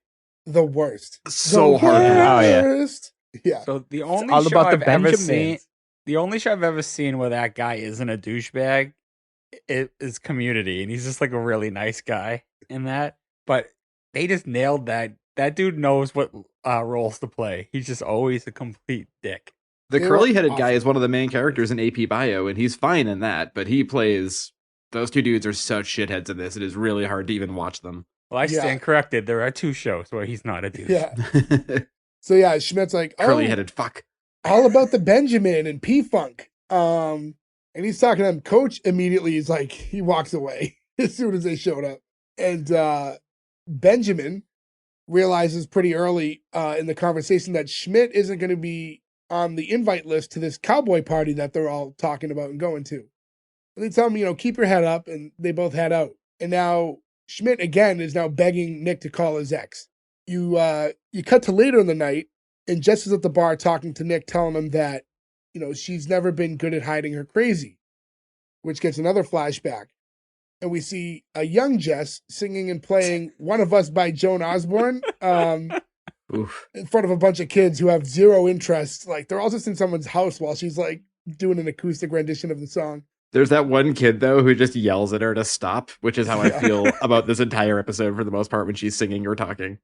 B: The worst.
A: so
B: The
A: hard.
D: Oh, yeah.
B: worst. Yeah.
C: So the only
D: all
C: show
D: about the
C: I've ever
D: Benjamins.
C: seen, the only show I've ever seen where that guy isn't a douchebag, is Community, and he's just like a really nice guy in that. But they just nailed that. That dude knows what roles to play. He's just always a complete dick.
A: The
B: They were
A: curly-headed guy
B: awful.
A: is one of the main characters in AP Bio, and he's fine in that, but he plays... Those two dudes are such shitheads in this. It is really hard to even watch them.
C: Well, I
B: Yeah.
C: stand corrected. There are two shows where he's not a douche.
B: Yeah. So yeah, Schmidt's like,
A: Curly-headed fuck.
B: all about the Benjamin and P-Funk. And he's talking to him. Coach immediately is like, he walks away as soon as they showed up. And Benjamin realizes pretty early in the conversation that Schmidt isn't going to be on the invite list to this cowboy party that they're all talking about and going to. And they tell him, keep your head up, and they both head out. And now Schmidt again is now begging Nick to call his ex. You cut to later in the night, and Jess is at the bar talking to Nick, telling him that, she's never been good at hiding her crazy, which gets another flashback. And we see a young Jess singing and playing One of Us by Joan Osborne
A: Oof.
B: in front of a bunch of kids who have zero interest. Like, they're all just in someone's house while she's like doing an acoustic rendition of the song.
A: There's that one kid, though, who just yells at her to stop, which is how I feel about this entire episode for the most part when she's singing or talking.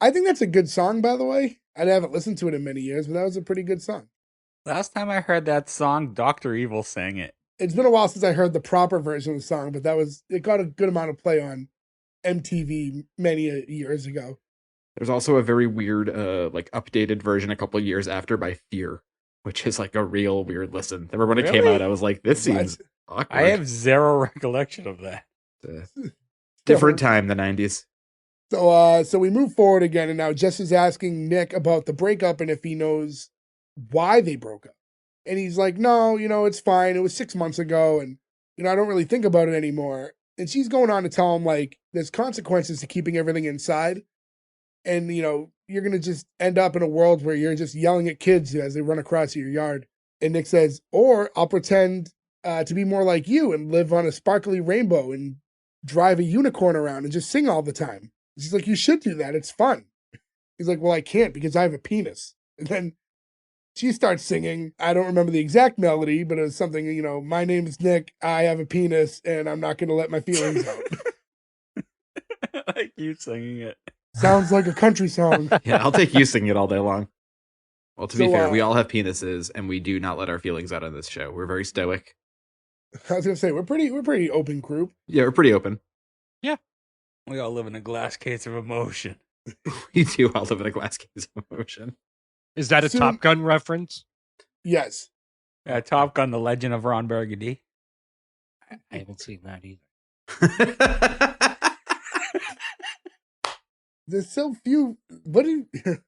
B: I think that's a good song, by the way. I haven't listened to it in many years, but that was a pretty good song.
C: Last time I heard that song, Dr. Evil sang it.
B: It's been a while since I heard the proper version of the song, but it got a good amount of play on MTV many years ago.
A: There's also a very weird, like updated version a couple years after by Fear, which is like a real weird listen. Remember when it came
C: Really?
A: out, I was like, this seems awkward.
C: I have zero recollection of that.
A: Different time, the 90s.
B: So we move forward again, and now Jess is asking Nick about the breakup and if he knows why they broke up. And he's like, no, it's fine. It was 6 months ago, and, I don't really think about it anymore. And she's going on to tell him, like, there's consequences to keeping everything inside. And, you're going to just end up in a world where you're just yelling at kids as they run across your yard. And Nick says, or I'll pretend to be more like you and live on a sparkly rainbow and drive a unicorn around and just sing all the time. She's like, you should do that. It's fun. He's like, well, I can't because I have a penis. And then she starts singing. I don't remember the exact melody, but it was something, my name is Nick. I have a penis and I'm not going to let my feelings out.
C: I like you singing it.
B: Sounds like a country song.
A: Yeah, I'll take you singing it all day long. Well, to be
B: So,
A: fair, we all have penises and we do not let our feelings out on this show. We're very stoic.
B: I was going to say, we're pretty open group.
A: Yeah, we're pretty open.
C: We all live in a glass case of emotion.
A: We do all live in a glass case of emotion.
E: Is that a
B: Soon-
E: Top Gun reference?
B: Yes.
C: Top Gun, The Legend of Ron Burgundy.
E: I haven't seen that either.
B: There's so few. What do you.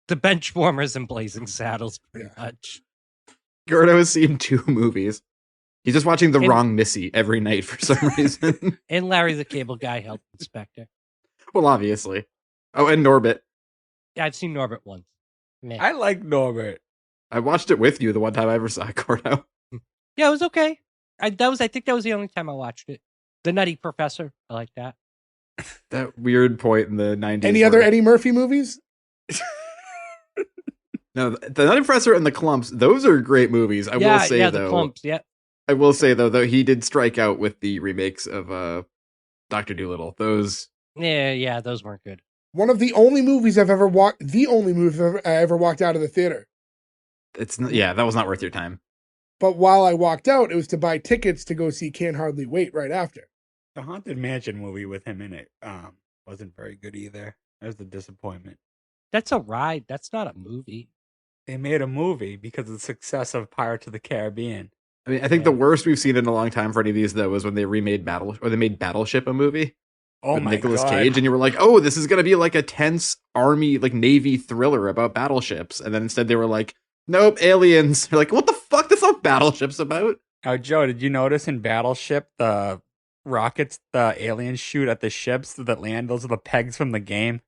E: The Benchwarmers and Blazing Saddles, pretty much.
A: Gordo has seen 2 movies. He's just watching the
E: And-
A: wrong Missy every night for some reason.
E: And Larry the Cable Guy, Health Inspector.
A: Well, obviously. Oh, and Norbit.
E: Yeah, I've seen Norbit once. Meh.
C: I like Norbert.
A: I watched it with you the one time I ever saw Gordo.
E: Yeah, it was okay. I think that was the only time I watched it. The Nutty Professor, I like that.
A: That weird point in the 90s.
B: Any other Eddie Murphy movies?
A: No, The Nutty Professor and The Clumps, those are great movies. I will say,
E: the
A: though.
E: Clumps, yeah.
A: I will say, though he did strike out with the remakes of Dr. Dolittle. Those.
E: Yeah, those weren't good.
B: One of the only movies I've ever walked. The only movie I ever walked out of the theater.
A: That was not worth your time.
B: But while I walked out, it was to buy tickets to go see Can't Hardly Wait right after.
C: The Haunted Mansion movie with him in it wasn't very good either. That was a disappointment.
E: That's a ride. That's not a movie.
C: They made a movie because of the success of Pirates of the Caribbean.
A: I mean, I think the worst we've seen in a long time for any of these, though, was when they made Battleship a movie.
C: Oh
A: with
C: my
A: Nicolas
C: God.
A: Cage, and you were like, oh, this is going to be like a tense army, like Navy thriller about battleships. And then instead they were like, nope, aliens. You're like, what the fuck? That's not battleships about.
C: Oh, Joe, did you notice in Battleship the rockets the aliens shoot at the ships that land? Those are the pegs from the game.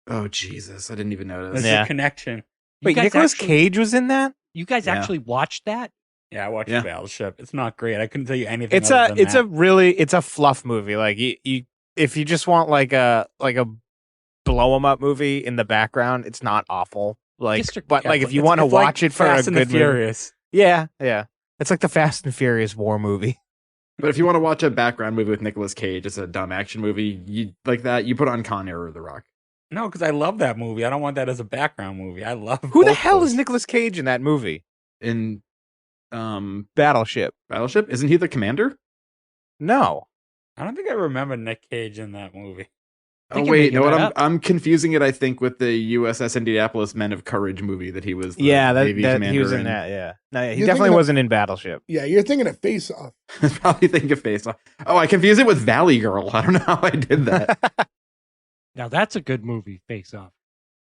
A: Oh, Jesus. I didn't even
C: That's
A: notice.
D: Yeah.
C: the connection.
D: Wait,
E: guys
D: Nicolas
E: actually-
D: Cage was in that?
E: You guys
A: Yeah.
E: actually watched that?
C: Yeah, I watched
A: Yeah.
C: Battleship. It's not great. I couldn't tell you anything.
D: It's
C: other than that.
D: it's a fluff movie. Like you if you just want like a blow 'em up movie in the background, it's not awful. Like,
E: District-
D: but like if
C: It's-
D: you want to
C: it's like
D: watch it for
C: Fast
D: a
C: and the
D: good movie,
C: Furious.
D: yeah, it's like the Fast and Furious war movie.
A: But if you want to watch a background movie with Nicolas Cage, it's a dumb action movie, you like that, you put on Con Air or The Rock.
C: No, because I love that movie. I don't want that as a background movie. I love.
D: Who the
C: both
D: hell
C: those.
D: is Nicolas Cage in that movie?
A: In
D: Battleship?
A: Battleship? Isn't he the commander?
D: No.
C: I don't think I remember Nick Cage in that movie.
A: Oh,
E: think you're
A: wait,
E: making
A: no, what
E: that up.
A: I'm confusing it, I think, with the USS Indianapolis Men of Courage movie that he was the
D: Yeah,
A: Navy
D: that
A: commander
D: he was in
A: in.
D: that. Yeah, no, he
B: You're
D: definitely
B: thinking of-
D: wasn't in Battleship.
B: Yeah, you're thinking of Face Off.
A: I was probably thinking of Face Off. Oh, I confused it with Valley Girl. I don't know how I did that.
E: Now that's a good movie, Face Off.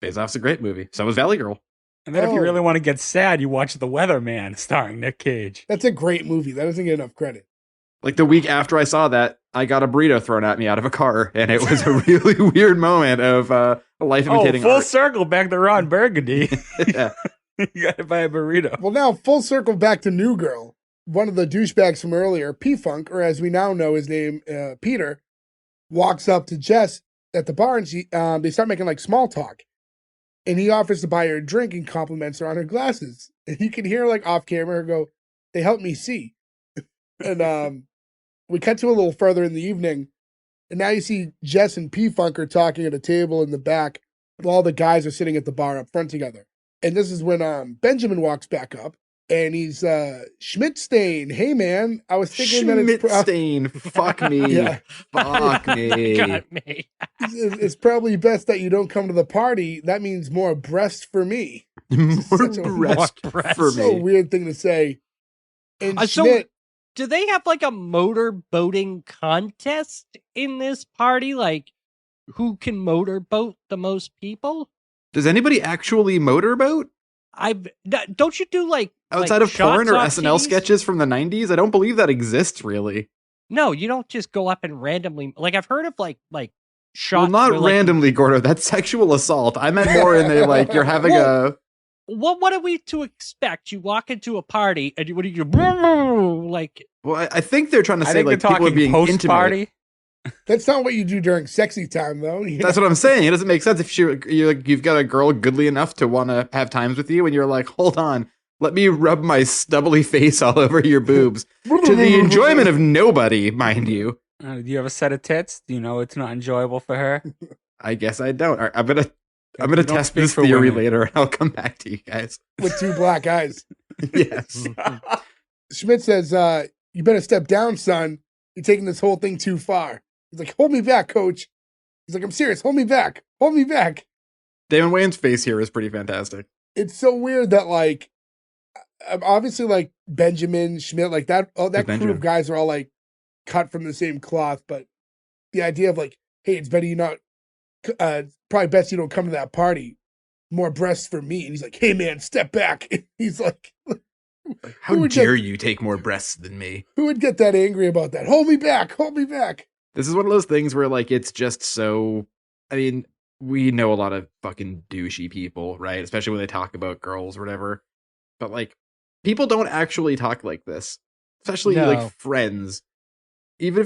A: Face Off's a great movie. So was Valley Girl.
C: And then if you
B: Oh.
C: really want to get sad, you watch The Weatherman starring Nick Cage.
B: That's a great movie. That doesn't get enough credit.
A: Like the week after I saw that, I got a burrito thrown at me out of a car, and it was a really weird moment of life
C: Oh,
A: imitating
C: full
A: art.
C: circle back to Ron Burgundy.
A: Yeah.
C: You got to buy a burrito.
B: Well, now full circle back to New Girl. One of the douchebags from earlier, P-Funk, or as we now know his name, Peter, walks up to Jess at the bar, and they start making like small talk. And he offers to buy her a drink and compliments her on her glasses. And you can hear like off camera her go, "They help me see." And we cut to a little further in the evening, and now you see Jess and P-Funk are talking at a table in the back, All the guys are sitting at the bar up front together. And this is when Benjamin walks back up and he's Schmidt-Stain. Hey man, I was thinking that
A: Schmidt-Stain. Fuck me.
B: Yeah.
A: Fuck me.
E: That got me.
B: It's probably best that you don't come to the party. That means more breast for me.
A: More
B: Such a-
A: breast
E: More breast.
A: for
B: So
A: me.
B: weird thing to say. And
E: So-
B: Schmidt,
E: Do they have like a motor boating contest in this party? Like, who can motorboat the most people?
A: Does anybody actually motorboat?
E: Don't you do like
A: Outside
E: like
A: of porn
E: shots
A: or
E: off
A: SNL
E: titties?
A: sketches from the 90s? I don't believe that exists, really.
E: No, you don't just go up and randomly like I've heard of like
A: Well,
E: shots.
A: not
E: where, like,
A: randomly, Gordo. That's sexual assault. I meant more in the, like, you're having
B: Well,
E: What are we to expect? You walk into a party and what do you do? Like
A: Well, I think they're trying to
C: I
A: say,
C: think
A: like,
C: they're
A: people are
C: talking
A: being
C: post
A: intimate.
C: party.
B: that's not what you do during sexy time, though. You
A: That's
B: know?
A: what I'm saying. It doesn't make sense if you've got a girl goodly enough to want to have times with you, and you're like, hold on, let me rub my stubbly face all over your boobs to the enjoyment of nobody, mind you.
C: Do you have a set of tits? Do you know it's not enjoyable for her?
A: I guess I don't. All right, I'm gonna
C: Don't
A: test
C: speak
A: this
C: for
A: theory
C: women.
A: later, and I'll come back to you guys.
B: With two black eyes.
A: Yes.
B: Schmidt says, you better step down, son. You're taking this whole thing too far. He's like, hold me back, coach. He's like, I'm serious. Hold me back. Hold me back.
A: Damon Wayans' face here is pretty fantastic.
B: It's so weird that, like, obviously, like, Benjamin, Schmidt, like, that crew
A: Benjamin.
B: of guys are all, like, cut from the same cloth. But the idea of, like, hey, it's better you not, probably best you don't come to that party. More breasts for me. And he's like, hey, man, step back. He's like,
A: How
B: Who would
A: dare you take more breasts than me?
B: who would get that angry about that? Hold me back. Hold me back.
A: This is one of those things where, like, it's just so. I mean, we know a lot of fucking douchey people, right? Especially when they talk about girls or whatever. But, like, people don't actually talk like this, especially
E: No.
A: like friends. Even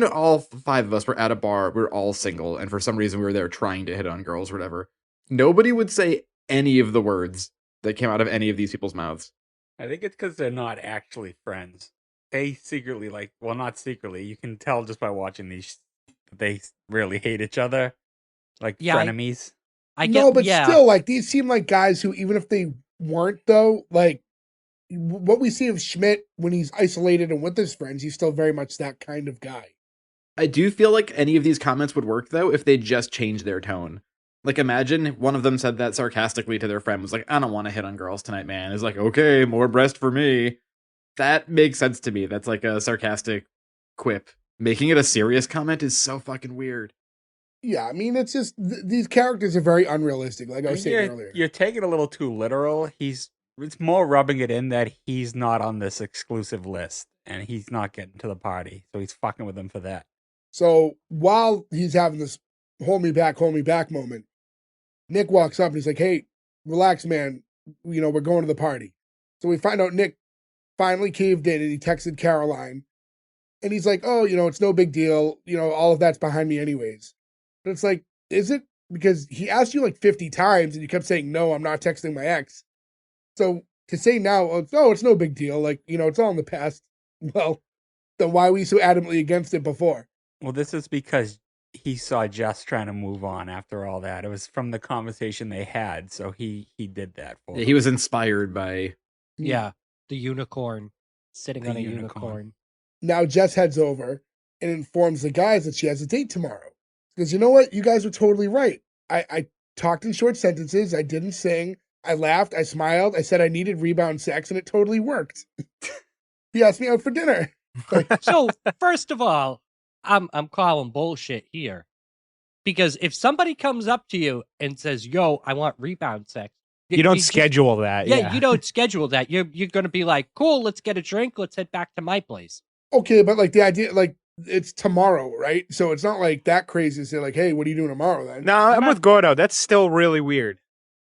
A: if all five of us were at a bar, we're all single, and for some reason we were there trying to hit on girls or whatever. Nobody would say any of the words that came out of any of these people's mouths.
C: I think it's because they're not actually friends. They secretly, like, well, not secretly. You can tell just by watching these. They really hate each other, like
E: Yeah,
C: frenemies.
E: I get
B: No, but
E: yeah.
B: still, like, these seem like guys who, even if they weren't, though, like, what we see of Schmidt when he's isolated and with his friends, he's still very much that kind of guy.
A: I do feel like any of these comments would work, though, if they just changed their tone. Like, imagine one of them said that sarcastically to their friend, was like, I don't want to hit on girls tonight, man. It's like, okay, more breast for me. That makes sense to me. That's like a sarcastic quip. Making it a serious comment is so fucking weird.
B: Yeah, I mean, it's just, these characters are very unrealistic, like I was saying earlier.
C: You're taking it a little too literal. It's more rubbing it in that he's not on this exclusive list and he's not getting to the party, so he's fucking with them for that.
B: So while he's having this hold me back moment, Nick walks up and he's like, hey, relax, man. You know, we're going to the party. So we find out Nick finally caved in and he texted Caroline. And he's like, oh, you know, it's no big deal. You know, all of that's behind me anyways. But it's like, is it? Because he asked you like 50 times and you kept saying, no, I'm not texting my ex. So to say now, oh, it's no big deal. Like, you know, it's all in the past. Well, then why were you so adamantly against it before?
C: Well, this is because he saw Jess trying to move on after all that. It was from the conversation they had, so he did that for
A: Yeah,
C: him.
A: he was inspired by.
E: Yeah, the unicorn sitting
C: The
E: on a
C: unicorn.
E: unicorn.
B: Now Jess heads over and informs the guys that she has a date tomorrow. Because you know what? You guys were totally right. I talked in short sentences. I didn't sing. I laughed. I smiled. I said I needed rebound sex, and it totally worked. He asked me out for dinner.
E: So first of all, I'm calling bullshit here, because if somebody comes up to you and says, "Yo, I want rebound sex,"
D: You don't
E: just-
D: schedule that.
E: Yeah, you don't schedule that. You're going to be like, "Cool, let's get a drink. Let's head back to my place."
B: Okay, but like the idea, like it's tomorrow, right? So it's not like that crazy to say like, hey, what are you doing tomorrow then?
D: No, I'm with Gordo. That's still really weird.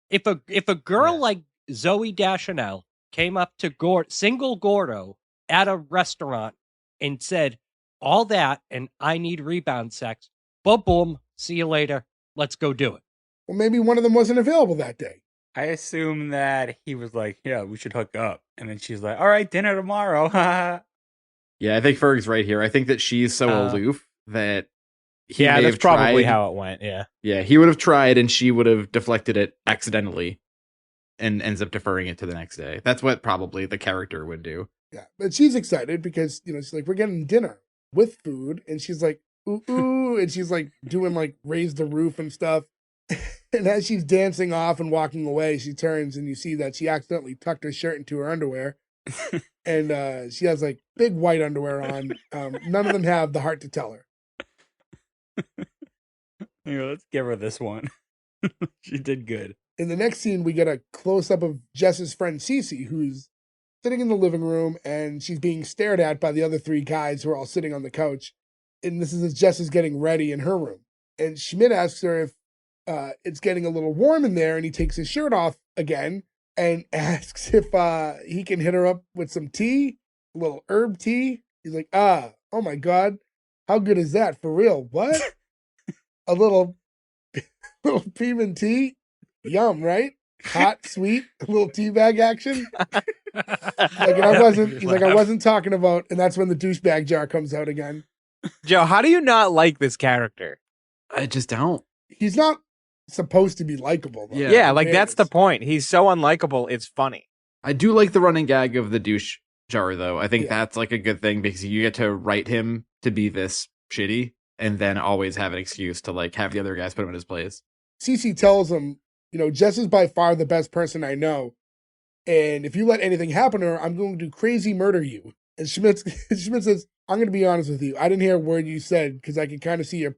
E: If a girl
C: Yeah.
E: like Zoe Deschanel came up to single Gordo at a restaurant and said all that, and I need rebound sex, boom, see you later. Let's go do it.
B: Well, maybe one of them wasn't available that day.
C: I assume that he was like, yeah, we should hook up. And then she's like, all right, dinner tomorrow.
A: Yeah, I think Ferg's right here. I think that she's so aloof that he may
D: that's
A: have
D: probably
A: tried.
D: how it went. Yeah.
A: Yeah, he would have tried and she would have deflected it accidentally and ends up deferring it to the next day. That's what probably the character would do.
B: Yeah, but she's excited because, she's like, we're getting dinner with food. And she's like, ooh, ooh. And she's like doing like raise the roof and stuff. And as she's dancing off and walking away, she turns and you see that she accidentally tucked her shirt into her underwear. And she has like big white underwear on. None of them have the heart to tell her.
C: Let's give her this one. She did good.
B: In the next scene, we get a close up of Jess's friend Cece, who's sitting in the living room and she's being stared at by the other three guys who are all sitting on the couch. And this is as Jess is getting ready in her room. And Schmidt asks her if it's getting a little warm in there, and he takes his shirt off again and asks if he can hit her up with some tea, a little herb tea. He's like, oh my God, how good is that? For real? What? A little pea tea? Yum, right? Hot, sweet, a little teabag action. He's like, I wasn't talking about, and that's when the douchebag jar comes out again.
D: Joe, how do you not like this character?
A: I just don't.
B: He's not supposed to be likable, though.
D: Yeah, like that's the point. He's so unlikable, it's funny.
A: I do like the running gag of the douche jar, though. I think that's like a good thing because you get to write him to be this shitty and then always have an excuse to like have the other guys put him in his place.
B: Cece tells him, Jess is by far the best person I know. And if you let anything happen to her, I'm going to crazy murder you. And Schmidt says, I'm going to be honest with you. I didn't hear a word you said because I can kind of see your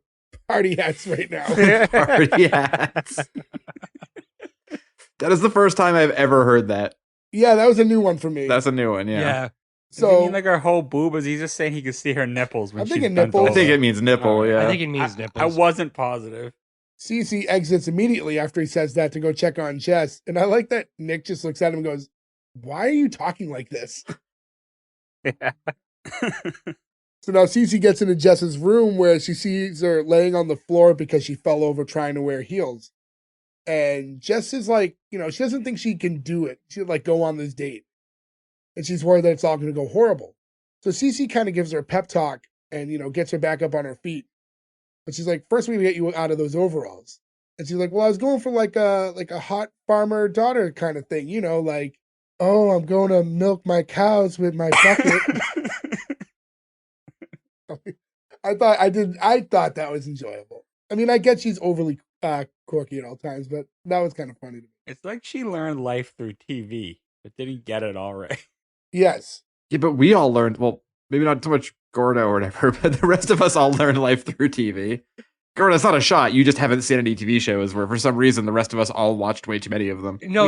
B: party hats right now.
A: Party hats. That is the first time I've ever heard that.
B: Yeah, that was a new one for me.
A: That's a new one, yeah.
B: So,
C: you mean like her whole boob? Is he just saying he could see her nipples when she's bent
B: nipples.
A: I think it means nipple, yeah.
E: I think it means nipples.
C: I wasn't positive.
B: Cece exits immediately after he says that to go check on Jess. And I like that Nick just looks at him and goes, why are you talking like this?
D: Yeah.
B: So now Cece gets into Jess's room where she sees her laying on the floor because she fell over trying to wear heels. And Jess is like, she doesn't think she can do it. She'll like go on this date. And she's worried that it's all going to go horrible. So Cece kind of gives her a pep talk and, gets her back up on her feet. But she's like, first we need to get you out of those overalls. And she's like, well, I was going for like a hot farmer daughter kind of thing, like, oh, I'm going to milk my cows with my bucket. I thought that was enjoyable. I mean, I get she's overly quirky at all times, but that was kind of funny to me.
C: It's like she learned life through TV, but didn't get it all right.
B: Yes.
A: Yeah, but we all learned, well, maybe not so much Gordo or whatever, but the rest of us all learned life through TV. Gordo, it's not a shot. You just haven't seen any TV shows where, for some reason, the rest of us all watched way too many of them.
E: No.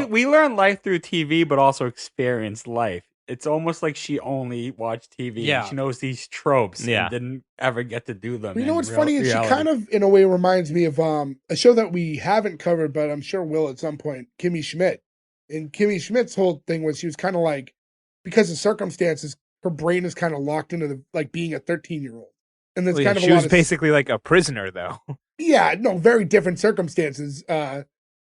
C: We learned life through TV, but also experienced life. It's almost like she only watched TV.
E: Yeah.
C: She knows these tropes
D: Yeah.
C: and didn't ever get to do them.
B: You know what's funny is she kind of, in a way, reminds me of a show that we haven't covered, but I'm sure will at some point, Kimmy Schmidt. And Kimmy Schmidt's whole thing was she was kind of like, because of circumstances, her brain is kind of locked into being a 13-year-old. And there's kind of
D: she was basically like a prisoner, though.
B: Yeah, no, very different circumstances. But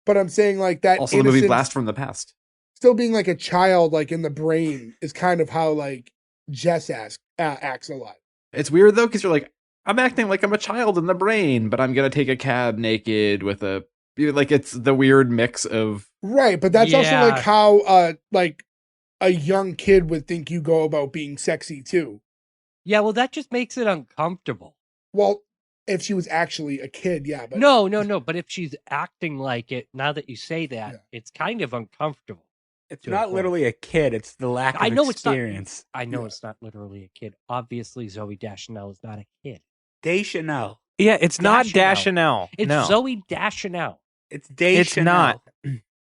B: I'm saying like that.
A: Also, the movie Blast from the Past.
B: Still being like a child, like in the brain, is kind of how like Jess acts a lot.
A: It's weird though, because you're like, I'm acting like I'm a child in the brain, but I'm gonna take a cab naked with it's the weird mix of
B: right. But that's also like how like a young kid would think you go about being sexy too.
E: Yeah, well, that just makes it uncomfortable.
B: Well, if she was actually a kid, yeah. But
E: No. But if she's acting like it, now that you say that, it's kind of uncomfortable.
C: It's not literally a kid. It's the lack of experience.
E: I know it's not literally a kid. Obviously, Zoe Deschanel is not a kid.
C: Deschanel.
D: Yeah, it's not Deschanel.
E: It's
D: no.
E: Zoe Deschanel.
C: It's Deschanel.
D: It's not.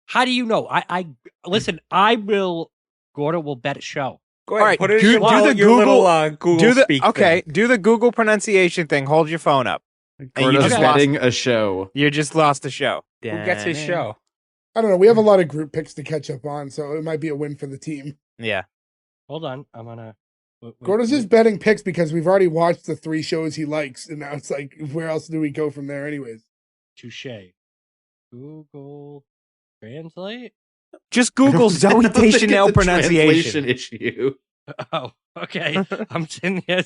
E: How do you know? I listen. Gordo will bet a show.
C: Go ahead.
D: All right,
C: put it
D: do
C: in your
D: Google,
C: little Google speak thing.
D: Do the Google pronunciation thing. Hold your phone up.
A: Gordo just betting a show.
D: You just lost a show.
C: Who gets his show?
B: I don't know. We have a lot of group picks to catch up on, so it might be a win for the team.
D: Yeah.
E: Hold on. I'm gonna.
B: Gordo's just betting picks because we've already watched the 3 shows he likes, and now it's like, where else do we go from there, anyways?
E: Touche. Google Translate.
D: Just Google Zoe Deschanel pronunciation.
A: Translation issue.
E: Oh, okay. I'm sitting here.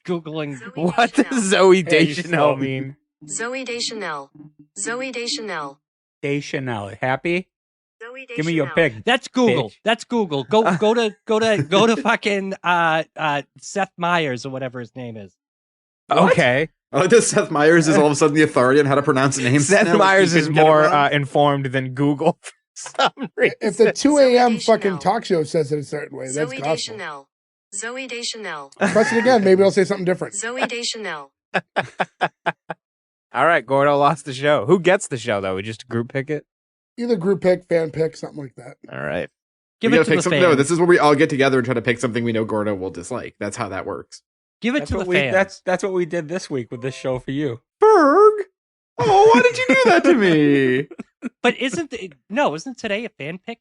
E: Googling.
D: What does Zoe
C: Hey,
D: Deschanel
C: slow.
D: mean?
F: Zoe Deschanel. Zoe Deschanel.
C: Deschanel. Happy?
F: Zoe
C: Give me your
F: Deschanel.
C: pick.
E: That's Google.
C: Bitch.
E: That's Google. Go to fucking Seth Meyers or whatever his name is.
D: Okay.
A: I like that Seth Meyers is all of a sudden the authority on how to pronounce names.
D: Seth
A: now,
D: Meyers
A: he
D: is
A: couldn't get it
D: more
A: wrong.
D: informed than Google for some reason.
B: If the 2
F: Zoe
B: a.m.
F: Deschanel.
B: fucking talk show says it a certain way, that's
F: Zoe
B: gospel.
F: Deschanel. Zoe Deschanel.
B: Press it again. Maybe it'll say something different.
F: Zoe Deschanel.
D: All right, Gordo lost the show. Who gets the show, though? We just group pick it?
B: Either group pick, fan pick, something like that.
D: All right.
E: Give
A: We
E: it
A: gotta
E: to
A: pick
E: the
A: something.
E: fans.
A: No, this is where we all get together and try to pick something we know Gordo will dislike. That's how that works.
E: Give it
C: That's
E: to the
C: what we.
E: fans.
C: That's what we did this week with this show for you.
A: Berg. Oh, why did you do that to me?
E: But isn't today a fan pick?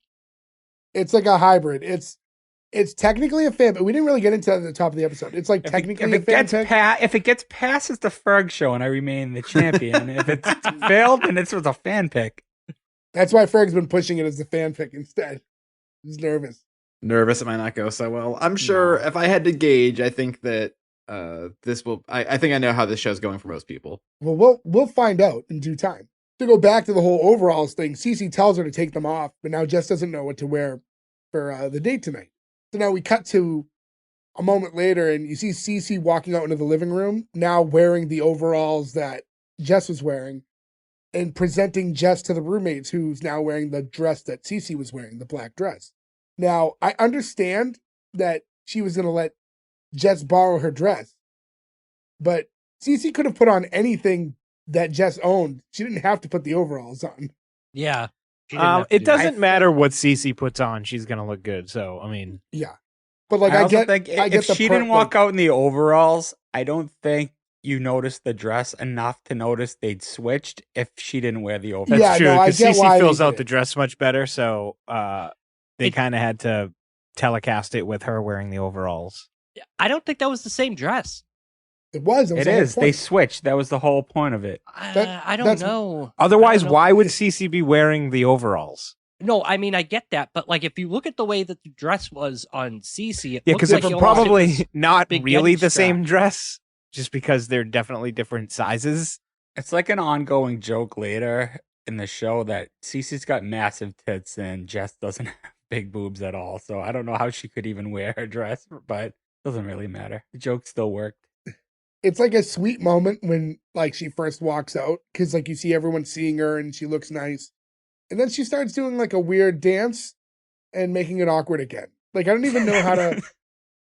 B: It's like a hybrid. It's technically a fan, but we didn't really get into that at the top of the episode. It's like
C: If
B: technically
C: it
B: a fan
C: gets
B: pick.
C: if it gets past, it's the Ferg show, and I remain the champion. If it's failed, then it's a fan pick.
B: That's why Ferg's been pushing it as the fan pick instead. He's nervous.
A: Nervous it might not go so well. I'm sure if I had to gauge, I think that this will. I think I know how this show's going for most people.
B: Well, we'll find out in due time. To go back to the whole overalls thing, Cece tells her to take them off, but now Jess doesn't know what to wear for the date tonight. So now we cut to a moment later, and you see Cece walking out into the living room, now wearing the overalls that Jess was wearing, and presenting Jess to the roommates, who's now wearing the dress that Cece was wearing, the black dress. Now, I understand that she was going to let Jess borrow her dress, but Cece could have put on anything that Jess owned. She didn't have to put the overalls on.
E: Yeah. She didn't have to
D: It
E: do that.
D: doesn't matter what Cece puts on. She's going to look good. So, I mean.
B: Yeah. But like,
C: I
B: I
C: also
B: get,
C: think
B: I get
C: if
B: the
C: she
B: per-
C: didn't walk
B: like,
C: out in the overalls, I don't think you noticed the dress enough to notice they'd switched if she didn't wear the overalls.
D: That's
B: Yeah,
D: true.
B: no, I
D: Because
B: get why
D: Cece
B: they
D: fills
B: did
D: out
B: it.
D: the dress much better. So they
E: It-
D: kind of had to telecast it with her wearing the overalls.
E: I don't think that was the same dress.
B: It was.
C: It
B: the whole
C: is. They
B: point.
C: switched. That was the whole point of it.
E: I don't
B: that's-
E: know.
D: Otherwise,
E: I don't know.
D: why would Cece be wearing the overalls?
E: No, I mean I get that, but like if you look at the way that the dress was on Cece, it
D: Yeah,
E: looks
D: because
E: like
D: it's
E: it
D: probably
E: was
D: not
E: big
D: really
E: Yeti
D: the same
E: strap.
D: dress, just because they're definitely different sizes.
C: It's like an ongoing joke later in the show that Cece's got massive tits and Jess doesn't have big boobs at all. So I don't know how she could even wear her dress, but it doesn't really matter. The joke still worked.
B: It's like a sweet moment when like she first walks out, because like you see everyone seeing her and she looks nice, and then she starts doing like a weird dance and making it awkward again. Like I don't even know how to.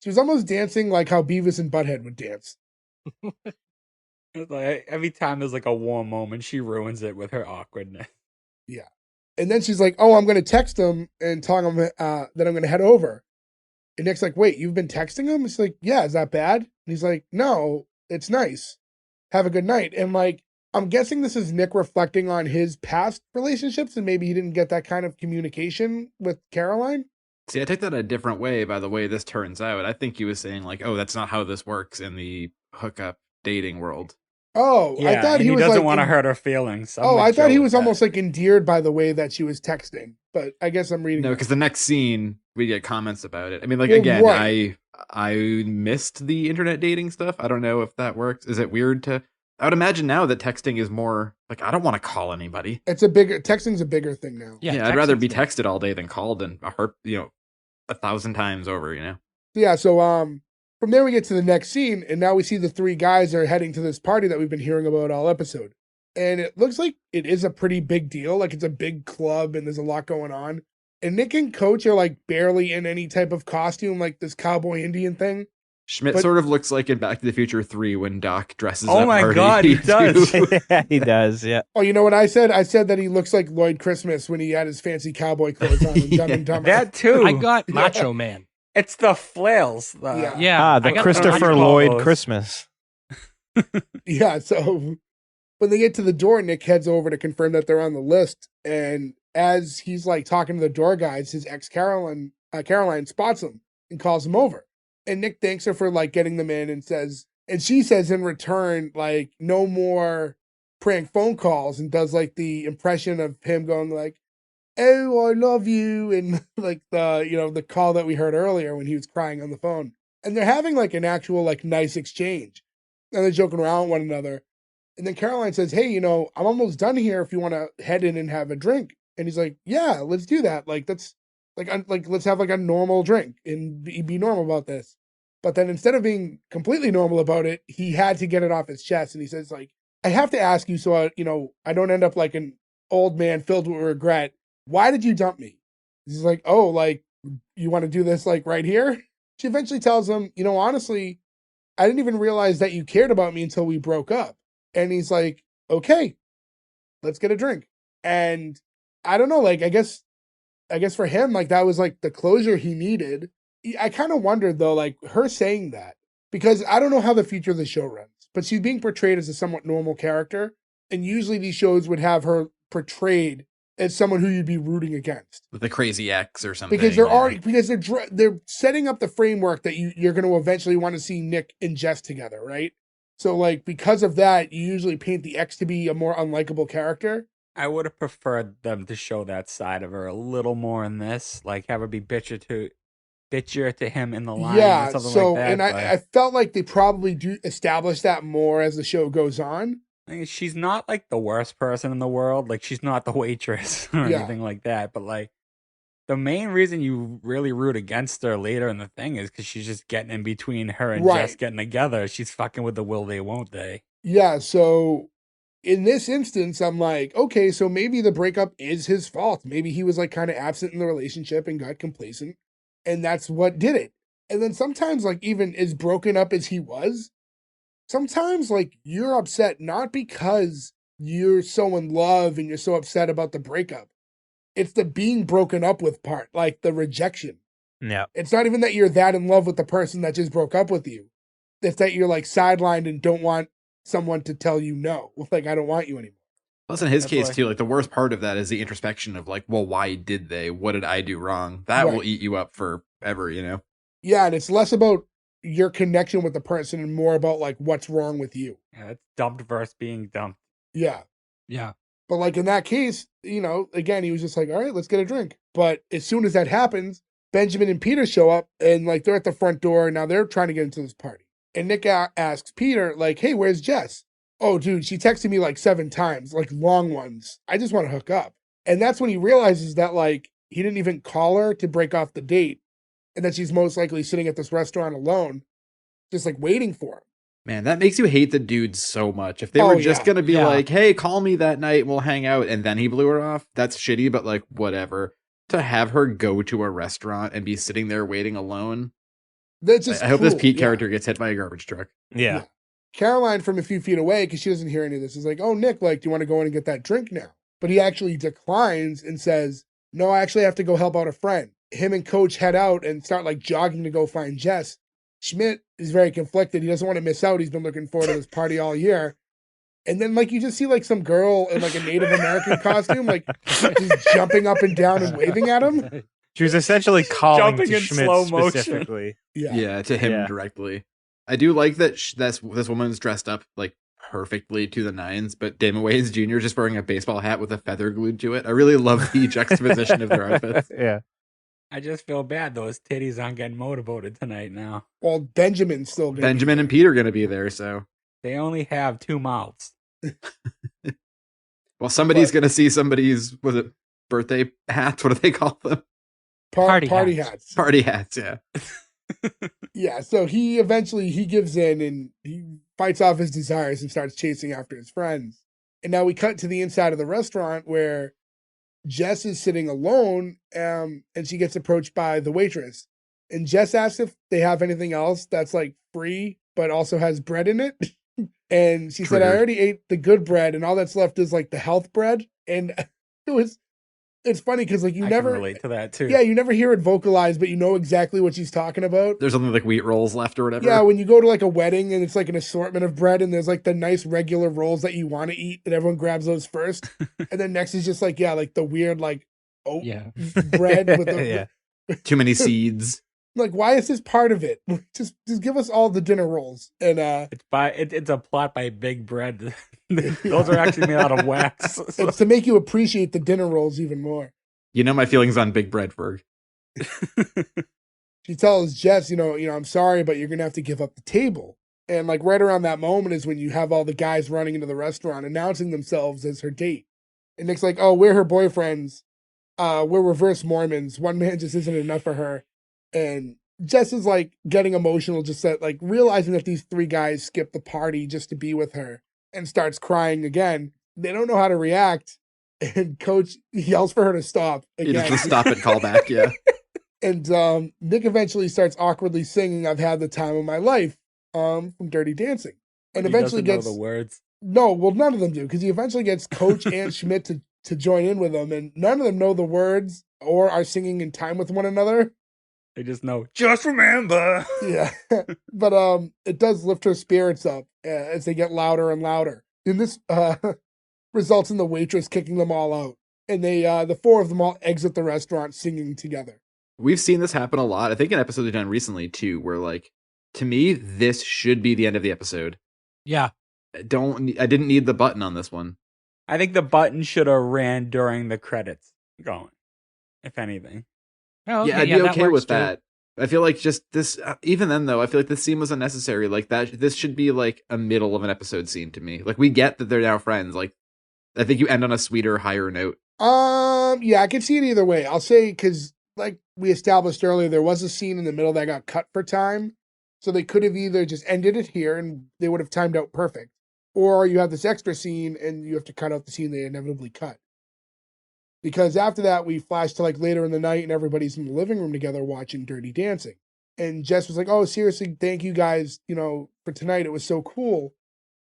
B: She was almost dancing like how Beavis and Butthead would dance.
C: It's like every time there's like a warm moment, she ruins it with her awkwardness.
B: And then she's like, "Oh, I'm going to text him and tell him that I'm going to head over." And Nick's like, "Wait, you've been texting him?" It's like, "Yeah, is that bad?" And he's like, "No, it's nice. Have a good night." And like, I'm guessing this is Nick reflecting on his past relationships, and maybe he didn't get that kind of communication with Caroline.
A: See, I take that a different way by the way this turns out. I think he was saying like, "Oh, that's not how this works in the hookup dating world."
B: Oh,
C: Yeah,
B: I thought
C: and
B: he was
C: doesn't
B: like,
C: want to hurt her feelings. I'm
B: Oh,
C: with
B: I thought
C: Joe
B: he
C: with
B: was
C: that.
B: almost like endeared by the way that she was texting, but I guess I'm reading.
A: No,
B: that.
A: because the next scene we get comments about it. I mean, like
B: Well,
A: again,
B: right.
A: I missed the internet dating stuff. I don't know if that works. Is it weird to? I would imagine now that texting is more like I don't want to call anybody.
B: Texting's a bigger thing now.
A: Yeah, I'd rather be
E: texting's
A: texted all day than called and hurt 1,000 times over.
B: Yeah, so from there we get to the next scene, and now we see the three guys are heading to this party that we've been hearing about all episode. And it looks like it is a pretty big deal. Like it's a big club and there's a lot going on. And Nick and Coach are like barely in any type of costume, like this cowboy Indian thing.
A: Schmidt
B: But-
A: sort of looks like in Back to the Future 3 when Doc dresses
C: Oh
A: up
C: my
A: Marty
C: God, he
A: to-
C: does.
D: Yeah, he does. Yeah.
B: Oh, you know what I said? I said that he looks like Lloyd Christmas when he had his fancy cowboy clothes on in Dumb and Dumber.
C: That too.
E: I got Macho Man.
C: It's the flails.
B: Yeah.
E: Yeah,
D: The
E: I got
D: Christopher
C: Macho
D: Lloyd
C: Polos.
D: Christmas.
B: Yeah, so when they get to the door, Nick heads over to confirm that they're on the list. And as he's like talking to the door guys, his ex Caroline spots him and calls him over. And Nick thanks her for like getting them in and she says in return, like, no more prank phone calls, and does like the impression of him going like, "Oh, I love you," and like the call that we heard earlier when he was crying on the phone. And they're having like an actual like nice exchange. And they're joking around with one another. And then Caroline says, hey, I'm almost done here if you want to head in and have a drink. And he's like, yeah, let's do that. Like, that's like let's have like a normal drink and be normal about this. But then instead of being completely normal about it, he had to get it off his chest. And he says, like, I have to ask you so I don't end up like an old man filled with regret. Why did you dump me? He's like, oh, like, you want to do this like right here? She eventually tells him, honestly, I didn't even realize that you cared about me until we broke up. And he's like, okay, let's get a drink. And I don't know, like, I guess for him, like, that was like the closure he needed. I kind of wondered though, like, her saying that, because I don't know how the future of the show runs, but she's being portrayed as a somewhat normal character. And usually these shows would have her portrayed as someone who you'd be rooting against.
A: With a crazy ex or something.
B: Because they're setting up the framework that you're going to eventually want to see Nick and Jess together, right? So, like, because of that, you usually paint the ex to be a more unlikable character.
C: I would have preferred them to show that side of her a little more in this, like have her be bitchier to him in the line or something like that.
B: And I felt like they probably do establish that more as the show goes on.
C: I mean, she's not like the worst person in the world. Like, she's not the waitress or anything like that. But like, the main reason you really root against her later in the thing is because she's just getting in between her and Jess getting together. She's fucking with the will they, won't they?
B: Yeah, so in this instance, I'm like, okay, so maybe the breakup is his fault. Maybe he was like kind of absent in the relationship and got complacent, and that's what did it. And then sometimes, like, even as broken up as he was, sometimes, like, you're upset not because you're so in love and you're so upset about the breakup. It's the being broken up with part, like the rejection.
D: Yeah.
B: It's not even that you're that in love with the person that just broke up with you. It's that you're like sidelined and don't want someone to tell you no. Like, I don't want you anymore.
A: Plus, in his case, too, like, the worst part of that is the introspection of, like, well, why did they? What did I do wrong? That will eat you up forever,
B: Yeah, and it's less about your connection with the person and more about, like, what's wrong with you.
C: Yeah, it's dumped versus being dumped.
B: Yeah.
E: Yeah.
B: But, like, in that case, again, he was just like, all right, let's get a drink. But as soon as that happens, Benjamin and Peter show up, and, like, they're at the front door, and now they're trying to get into this party. And Nick asks Peter, like, hey, where's Jess? Oh, dude, she texted me, like, 7 times, like, long ones. I just want to hook up. And that's when he realizes that, like, he didn't even call her to break off the date, and that she's most likely sitting at this restaurant alone, just, like, waiting for him.
A: Man, that makes you hate the dude so much. If they were just going to be like, hey, call me that night and we'll hang out, and then he blew her off, that's shitty, but, like, whatever. To have her go to a restaurant and be sitting there waiting alone.
B: That's just
A: I hope this Pete character gets hit by a garbage truck.
D: Yeah.
B: Caroline, from a few feet away, because she doesn't hear any of this, is like, oh, Nick, like, do you want to go in and get that drink now? But he actually declines and says, no, I actually have to go help out a friend. Him and Coach head out and start, like, jogging to go find Jess. Schmidt is very conflicted. He doesn't want to miss out. He's been looking forward to this party all year. And then, like, you just see, like, some girl in, like, a Native American costume, like, just jumping up and down and waving at him.
D: She was essentially calling
C: Jumping
D: to
C: in
D: Schmidt
C: slow motion.
D: specifically.
A: Yeah, to him directly. I do like that this woman's dressed up, like, perfectly to the nines, but Damon Wayans Jr. is just wearing a baseball hat with a feather glued to it. I really love the juxtaposition of their outfits.
D: Yeah.
C: I just feel bad those titties aren't getting motorboated tonight now.
B: Well, Benjamin's still going
A: Benjamin and Peter are going to be there, so.
C: They only have 2 mouths.
A: Well, somebody's going to see somebody's, was it birthday hats? What do they call them?
B: Party hats.
A: Party hats, yeah.
B: Yeah, so he gives in and he fights off his desires and starts chasing after his friends. And now we cut to the inside of the restaurant where Jess is sitting alone, and she gets approached by the waitress. And Jess asks if they have anything else that's, like, free, but also has bread in it. And she said, I already ate the good bread, and all that's left is, like, the health bread. And it's funny because, like,
C: I can relate to that too.
B: Yeah, you never hear it vocalized, but you know exactly what she's talking about.
A: There's only, like, wheat rolls left or whatever.
B: Yeah, when you go to, like, a wedding and it's, like, an assortment of bread and there's, like, the nice regular rolls that you want to eat and everyone grabs those first. And then next is just, like, like, the weird, like, oat bread with the...
A: Too many seeds.
B: Like, why is this part of it? Just give us all the dinner rolls. And
C: it's a plot by Big Bread. Those are actually made out of wax. So.
B: It's to make you appreciate the dinner rolls even more.
A: You know my feelings on Big Bread, Ferg.
B: she tells Jess, I'm sorry, but you're gonna have to give up the table. And like right around that moment is when you have all the guys running into the restaurant announcing themselves as her date. And Nick's like, oh, we're her boyfriends. We're reverse Mormons. One man just isn't enough for her. And Jess is like getting emotional, just that like realizing that these three guys skipped the party just to be with her and starts crying again. They don't know how to react. And Coach yells for her to stop again.
A: It's the stop it callback, yeah.
B: And Nick eventually starts awkwardly singing "I've Had the Time of My Life" from Dirty Dancing. And
C: He
B: eventually
C: doesn't
B: gets
C: know the words.
B: no, well, none of them do, because he eventually gets Coach and Schmidt to join in with him, and none of them know the words or are singing in time with one another.
C: They just know, just remember.
B: Yeah. But it does lift her spirits up as they get louder and louder. And this results in the waitress kicking them all out. And they the four of them all exit the restaurant singing together.
A: We've seen this happen a lot. I think an episode we've done recently too, where like, to me, this should be the end of the episode.
E: Yeah.
A: I didn't need the button on this one.
C: I think the button should have ran during the credits going, if anything.
E: Oh,
A: Yeah, I'd be
E: that
A: okay
E: works
A: with
E: too.
A: that. I feel like just this, even then though, I feel like this scene was unnecessary. Like that, this should be like a middle of an episode scene to me. Like we get that they're now friends. Like I think you end on a sweeter, higher note.
B: Yeah, I can see it either way. I'll say, because like we established earlier, there was a scene in the middle that got cut for time. So they could have either just ended it here and they would have timed out perfect. Or you have this extra scene and you have to cut out the scene they inevitably cut. Because after that, we flash to like later in the night and everybody's in the living room together watching Dirty Dancing. And Jess was like, oh, seriously, thank you guys, for tonight. It was so cool.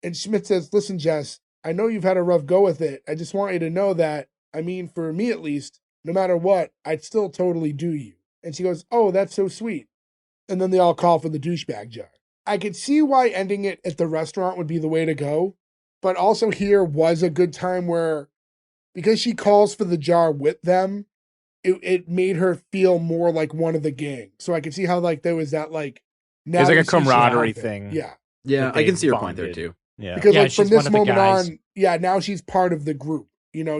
B: And Schmidt says, listen, Jess, I know you've had a rough go with it. I just want you to know that, I mean, for me at least, no matter what, I'd still totally do you. And she goes, oh, that's so sweet. And then they all call for the douchebag jar. I could see why ending it at the restaurant would be the way to go. But also here was a good time where, because she calls for the jar with them, it made her feel more like one of the gang. So I could see how like there was that like,
D: There's like a
B: that she's
D: camaraderie
B: out there.
D: thing.
B: Yeah.
A: Yeah,
D: Like
A: I can
D: they
A: see your point there
D: bonded.
A: too.
D: Yeah.
B: Because
E: Yeah,
B: like from
E: she's one
B: this
E: of the
B: moment
E: guys.
B: on, now she's part of the group.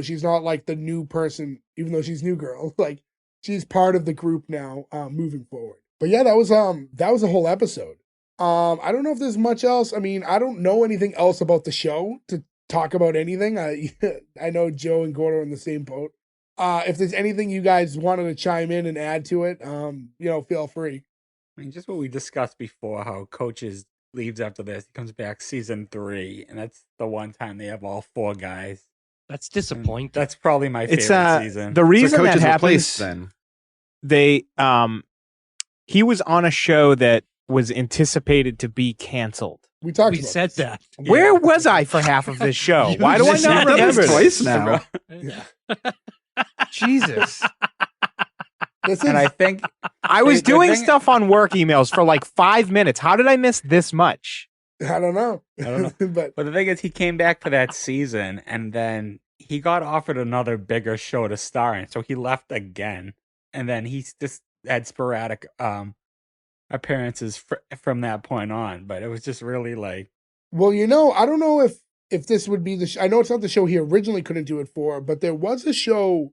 B: She's not like the new person, even though she's new girl. Like she's part of the group now, moving forward. But yeah, that was a whole episode. I don't know if there's much else. I mean, I don't know anything else about the show to talk about anything. I know Joe and Gordo are in the same boat. If there's anything you guys wanted to chime in and add to it, feel free.
C: I mean, just what we discussed before, how Coaches leaves after this. He comes back season 3, and that's the one time they have all 4 guys.
E: That's
C: And
E: disappointing.
C: that's probably my
D: It's
C: favorite season.
D: the reason
A: so
D: that
A: Coach is
D: happens.
A: replaced then.
D: They he was on a show that was anticipated to be canceled.
B: We talked
E: we
B: about
E: said
B: this.
E: that.
D: Where was I for half of this show? Why do I
A: You've
D: not
A: done this
D: remember
A: twice
D: this?
A: now.
E: Yeah.
D: Jesus.
B: This is,
C: And I think
D: I was
C: The
D: doing
C: thing-
D: stuff on work emails for like 5 minutes. How did I miss this much?
B: I don't know.
C: I don't know.
B: But
C: But the thing is, he came back for that season, and then he got offered another bigger show to star in, so he left again. And then he's just had sporadic appearances from that point on. But it was just really like,
B: well, I don't know if this would be I know it's not the show he originally couldn't do it for, but there was a show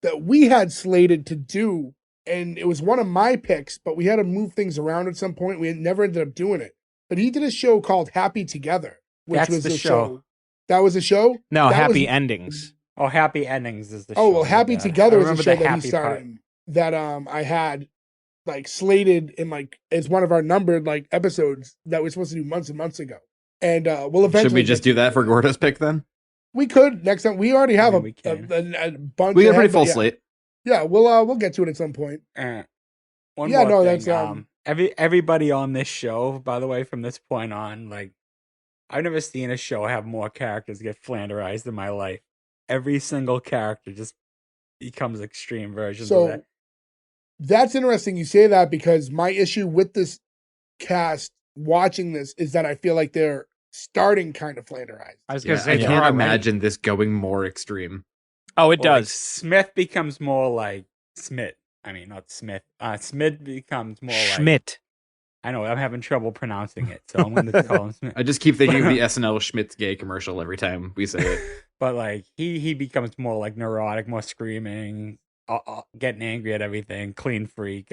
B: that we had slated to do, and it was one of my picks, but we had to move things around at some point. We never ended up doing it. But he did a show called Happy Together, which
C: That's
B: was
C: the
B: a
C: show.
B: That was a show?
D: No,
B: That
D: happy
B: was-
D: endings.
C: oh, Happy Endings is the show.
B: Oh, well,
C: my
B: Happy
C: bad.
B: Together
C: I
B: was a
C: remember
B: show
C: the
B: that he
C: happy
B: starred
C: part.
B: in that I had like slated in like as one of our numbered like episodes that we're supposed to do months and months ago. And we'll eventually
A: Should we just
B: get
A: do that for Gordo's pick then?
B: We could next time. We already have
C: I mean, we
B: a
C: can.
B: bunch.
A: We got a
B: ahead,
A: pretty
B: but
A: full
B: yeah.
A: slate.
B: Yeah, we'll get to it at some point.
C: One
B: Yeah,
C: more
B: no,
C: thing.
B: that's,
C: Everybody on this show, by the way, from this point on, like, I've never seen a show have more characters get flanderized in my life. Every single character just becomes extreme versions of
B: So
C: that.
B: that's interesting you say that, because my issue with this cast watching this is that I feel like they're starting kind of flanderized.
E: I was
A: Yeah,
E: gonna say
A: I
E: they
A: can't
E: are
A: imagine this going more extreme.
D: Oh, it
C: Well, like,
D: does.
C: Smith becomes more like Smith. I mean, not Smith. Smith becomes more like.
D: Schmidt.
C: I know, I'm having trouble pronouncing it, so I'm going to call him Smith.
A: I just keep thinking of the SNL Schmidt's gay commercial every time we say it.
C: But like he becomes more like neurotic, more screaming, getting angry at everything, clean freak.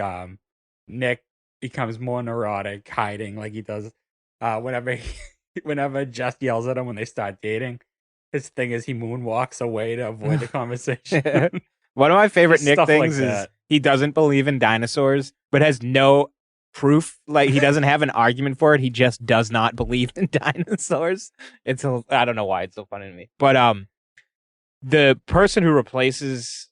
C: Nick becomes more neurotic, hiding like he does whenever Jess yells at him when they start dating. His thing is he moonwalks away to avoid the conversation.
D: One of my favorite
C: Just
D: Nick
C: stuff like
D: things is
C: that.
D: he doesn't believe in dinosaurs, but has no proof. Like he doesn't have an argument for it. He just does not believe in dinosaurs. I don't know why it's so funny to me. But the person who replaces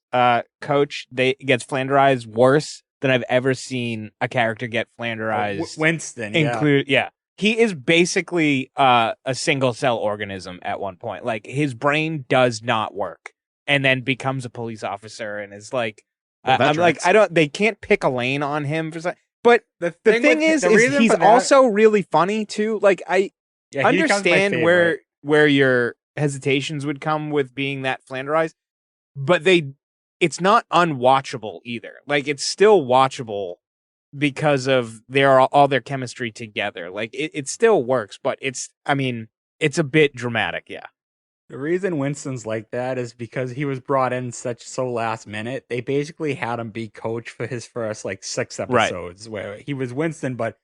D: Coach gets flanderized worse than I've ever seen a character get flanderized.
C: Winston,
D: yeah. He is basically a single cell organism at one point. Like his brain does not work, and then becomes a police officer and is like,
A: Well, that
D: I'm like,
A: tracks.
D: they can't pick a lane on him for something. But the thing is
C: reason
D: he's
C: for that-
D: also really funny too. Like I
C: Yeah, he becomes my
D: understand
C: favorite.
D: where your hesitations would come with being that flanderized, but it's not unwatchable either. Like it's still watchable because of all their chemistry together. Like it still works, but it's a bit dramatic. Yeah.
C: The reason Winston's like that is because he was brought in so last minute. They basically had him be coach for his first 6 episodes, where he was Winston, but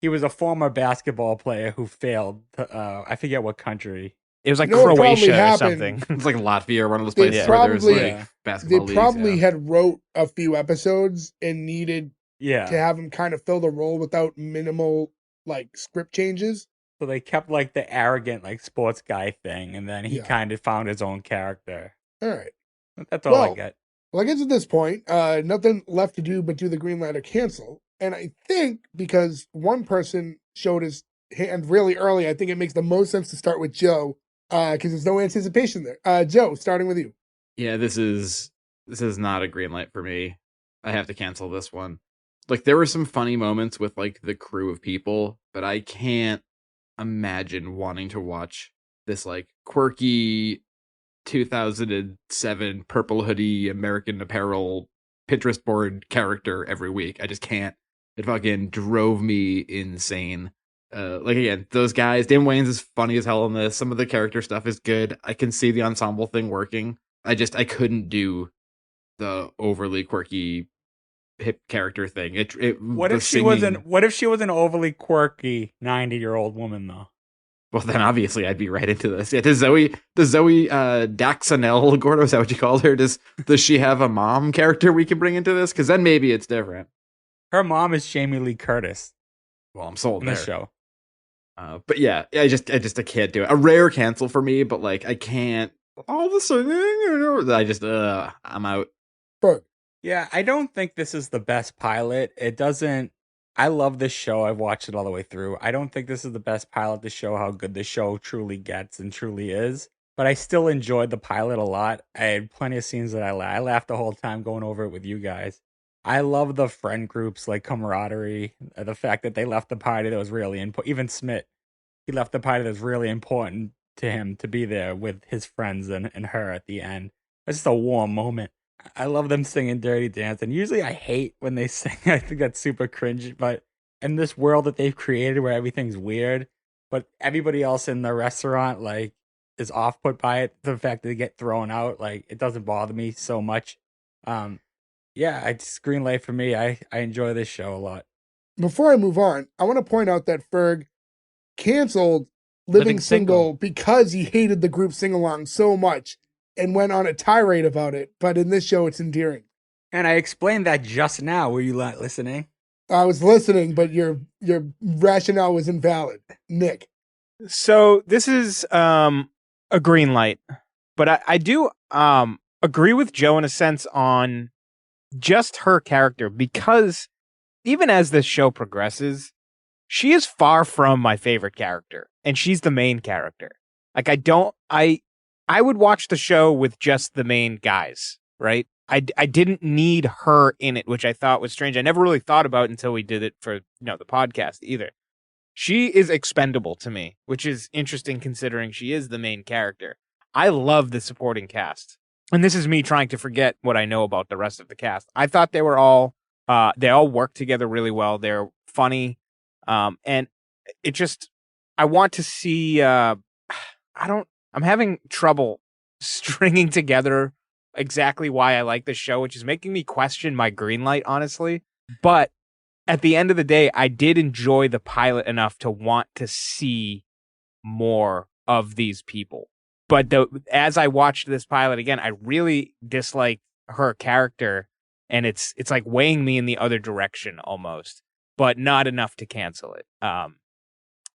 C: he was a former basketball player who failed. I forget what country.
D: It was like
B: You know what probably
D: Croatia or
B: happened?
D: something.
A: It's like Latvia or one of those
B: They
A: places where there's
B: probably-
A: like basketball
B: They
A: leagues.
B: probably
A: yeah.
B: had wrote a few episodes and needed
C: Yeah.
B: to have him kind of fill the role without minimal script changes.
C: So they kept the arrogant sports guy thing, and then he
B: Yeah.
C: kind of found his own character.
B: All right.
C: That's all I
B: Well,
C: get.
B: Well, I guess at this point, nothing left to do but do the green light or cancel. And I think because one person showed his hand really early, I think it makes the most sense to start with Joe because there's no anticipation there. Joe, starting with you.
A: Yeah, this is not a green light for me. I have to cancel this one. Like there were some funny moments with the crew of people, but I can't imagine wanting to watch this quirky 2007 purple hoodie American Apparel Pinterest board character every week. I just can't. It fucking drove me insane. Again, those guys, Dan Wayne's is funny as hell in this. Some of the character stuff is good. I can see the ensemble thing working. I couldn't do the overly quirky hip character thing.
C: What if she was an overly quirky 90-year-old woman though?
A: Well, then obviously I'd be right into this. Yeah, does Zoe Daxanel Gordo, is that what you called her? Does she have a mom character we can bring into this? Because then maybe it's different.
C: Her mom is Jamie Lee Curtis
A: Well, I'm sold
C: in
A: there.
C: the show.
A: But yeah, I can't do it. A rare cancel for me, but I can't. All the singing, I'm out.
B: Berg.
C: Yeah, I don't think this is the best pilot. It doesn't. I love this show. I've watched it all the way through. I don't think this is the best pilot to show how good the show truly gets and truly is. But I still enjoyed the pilot a lot. I had plenty of scenes that I laughed the whole time going over it with you guys. I love the friend groups, camaraderie. The fact that they left the party that was really important. Even Smith, he left the party that was really important to him to be there with his friends and her at the end. It's just a warm moment. I love them singing Dirty Dance, and usually I hate when they sing. I think that's super cringe, but in this world that they've created where everything's weird, but everybody else in the restaurant is off put by it, the fact that they get thrown out, it doesn't bother me so much. Yeah, it's green light for me. I enjoy this show a lot.
B: Before I move on, I want to point out that Ferg canceled Living Single because he hated the group sing-along so much and went on a tirade about it. But in this show, it's endearing.
C: And I explained that just now. Were you not listening?
B: I was listening, but your rationale was invalid. Nick.
D: So this is a green light, but I do agree with Joe in a sense on just her character, because even as this show progresses, she is far from my favorite character, and she's the main character. I would watch the show with just the main guys, right? I didn't need her in it, which I thought was strange. I never really thought about until we did it for the podcast either. She is expendable to me, which is interesting considering she is the main character. I love the supporting cast. And this is me trying to forget what I know about the rest of the cast. I thought they all work together really well. They're funny. And it just, I want to see, I'm having trouble stringing together exactly why I like this show, which is making me question my green light, honestly. But at the end of the day, I did enjoy the pilot enough to want to see more of these people. But as I watched this pilot again, I really disliked her character, and it's like weighing me in the other direction almost, but not enough to cancel it.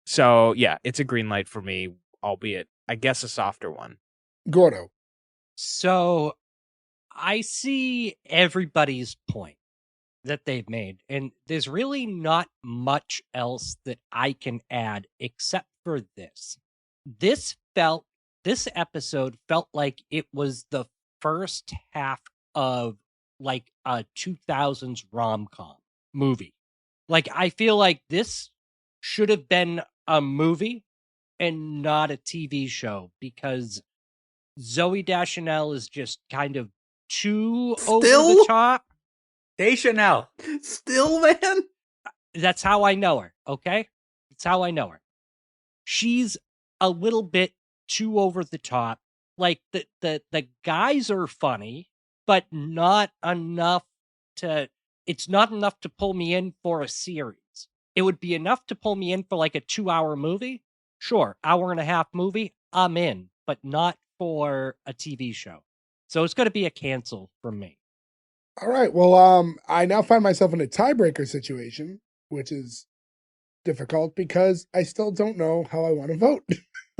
D: So yeah, it's a green light for me, albeit I guess a softer one.
B: Gordo.
E: So I see everybody's point that they've made, and there's really not much else that I can add except for this. This episode felt like it was the first half of like a 2000s rom-com movie. Like, I feel like this should have been a movie and not a TV show, because Zooey Deschanel is just kind of too over the top.
C: Deschanel.
A: Still, man.
E: That's how I know her, okay? That's how I know her. She's a little bit too over the top. Like, the guys are funny, but not enough it's not enough to pull me in for a series. It would be enough to pull me in for like a 2-hour movie. Sure, 1.5-hour movie, I'm in, but not for a TV show. So it's going to be a cancel from me.
B: All right. Well, I now find myself in a tiebreaker situation, which is difficult because I still don't know how I want to vote.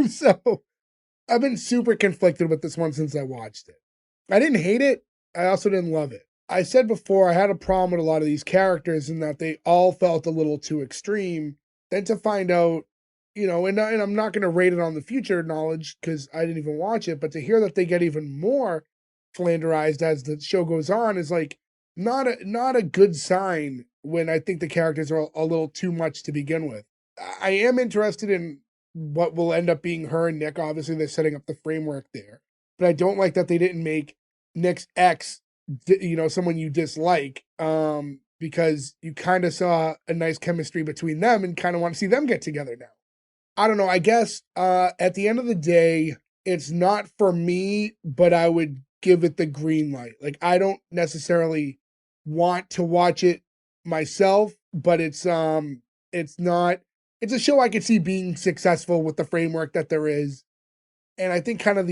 B: So I've been super conflicted with this one since I watched it. I didn't hate it. I also didn't love it. I said before I had a problem with a lot of these characters in that they all felt a little too extreme. Then to find out, and I'm not going to rate it on the future knowledge because I didn't even watch it, but to hear that they get even more flanderized as the show goes on is like not a good sign when I think the characters are a little too much to begin with. I am interested in what will end up being her and Nick. Obviously, they're setting up the framework there, but I don't like that they didn't make Nick's ex, someone you dislike, because you kind of saw a nice chemistry between them and kind of want to see them get together now. I don't know. I guess at the end of the day, it's not for me, but I would give it the green light. Like, I don't necessarily want to watch it myself, but it's a show I could see being successful with the framework that there is. And I think kind of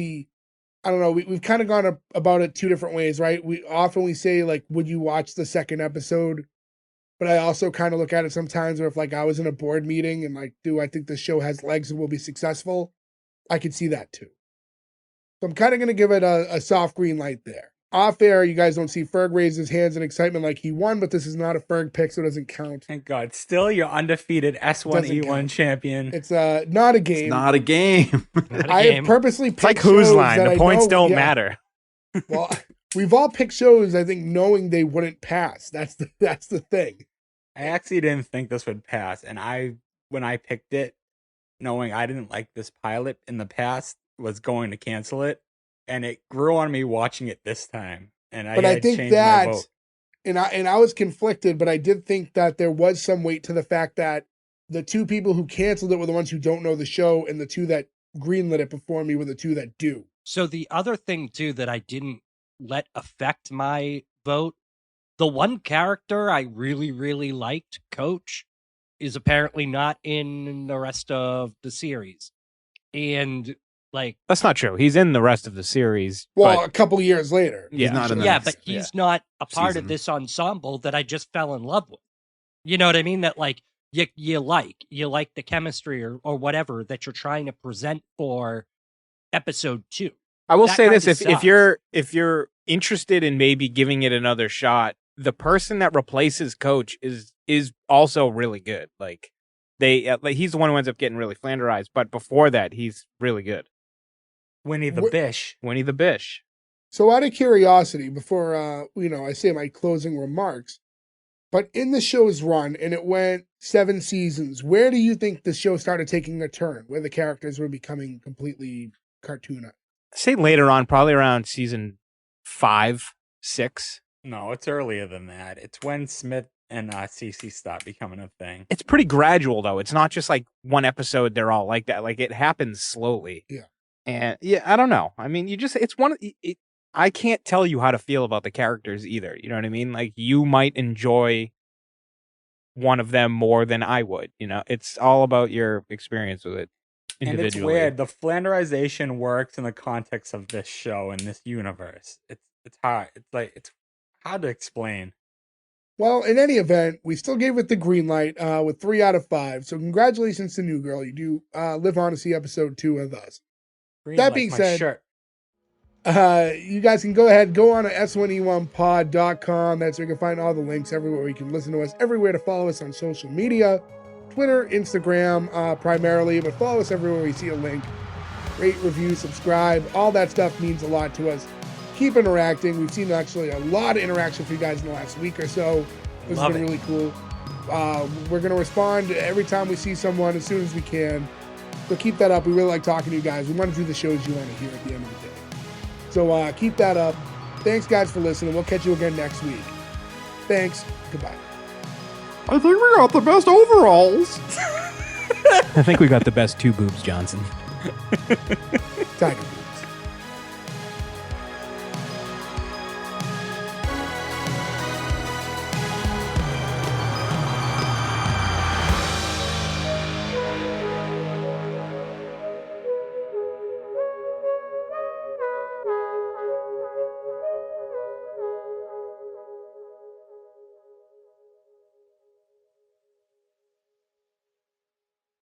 B: I don't know, we've kind of gone about it two different ways, right? We say, like, would you watch the second episode? But I also kind of look at it sometimes where if like I was in a board meeting and like, do I think this show has legs and will be successful? I could see that too. So I'm kind of going to give it a soft green light there. Off air, you guys don't see Ferg raise his hands in excitement like he won, but this is not a Ferg pick, so it doesn't count.
C: Thank God. Still your undefeated S1E1 champion.
B: It's not a game.
A: It's not a game.
B: I purposely picked
D: It's like Who's
B: shows
D: Line.
B: that
D: The
B: I
D: points
B: know-
D: don't
B: yeah.
D: matter.
B: Well, we've all picked shows, I think, knowing they wouldn't pass. That's the thing.
C: I actually didn't think this would pass, and when I picked it, knowing I didn't like this pilot in the past, was going to cancel it, and it grew on me watching it this time. And I
B: think
C: changed my vote.
B: and I was conflicted, but I did think that there was some weight to the fact that the two people who canceled it were the ones who don't know the show, and the two that greenlit it before me were the two that do.
E: So the other thing too that I didn't let affect my vote, the one character I really, really liked, Coach, is apparently not in the rest of the series. And like,
D: That's not true. He's in the rest of the series.
B: Well,
D: but
B: a couple years later.
D: Yeah.
A: He's not in the
E: yeah,
A: next
E: but he's not a part
A: season.
E: of this ensemble that I just fell in love with. You know what I mean? That like you like the chemistry or whatever that you're trying to present for episode 2.
D: I will
E: That
D: say this:
E: kinda
D: if you're interested in maybe giving it another shot, the person that replaces Coach is also really good. Like he's the one who ends up getting really flanderized, but before that, he's really good.
C: Winnie the
B: Wh-
C: Bish.
D: Winnie the Bish.
B: So out of curiosity, before I say my closing remarks, but in the show's run, and it went 7 seasons, where do you think the show started taking a turn, where the characters were becoming completely cartoonized?
D: Say later on, probably around season 5, 6.
C: No, it's earlier than that. It's when Smith and Cece stopped becoming a thing.
D: It's pretty gradual though. It's not just like one episode they're all like that. Like it happens slowly.
B: Yeah.
D: And yeah, I don't know. I mean, I can't tell you how to feel about the characters either. You know what I mean? Like you might enjoy one of them more than I would. You know, it's all about your experience with it individually.
C: And it's weird. The flanderization works in the context of this show and this universe. It's hard. It's hard to explain.
B: Well, in any event, we still gave it the green light with 3 out of 5. So congratulations to New Girl. You do live on to see episode 2 of us.
C: Green
B: That
C: like
B: being
C: my
B: said,
C: shirt.
B: you guys can go on to S1E1pod.com. That's where you can find all the links everywhere. You can listen to us everywhere, to follow us on social media, Twitter, Instagram primarily, but follow us everywhere we see a link. Rate, review, subscribe. All that stuff means a lot to us. Keep interacting. We've seen actually a lot of interaction from you guys in the last week or so. This has been really cool. We're going to respond every time we see someone as soon as we can. So keep that up. We really like talking to you guys. We want to do the shows you want to hear at the end of the day. So keep that up. Thanks, guys, for listening. We'll catch you again next week. Thanks. Goodbye.
A: I think we got the best overalls.
D: I think we got the best 2 boobs, Johnson.
B: Tiger.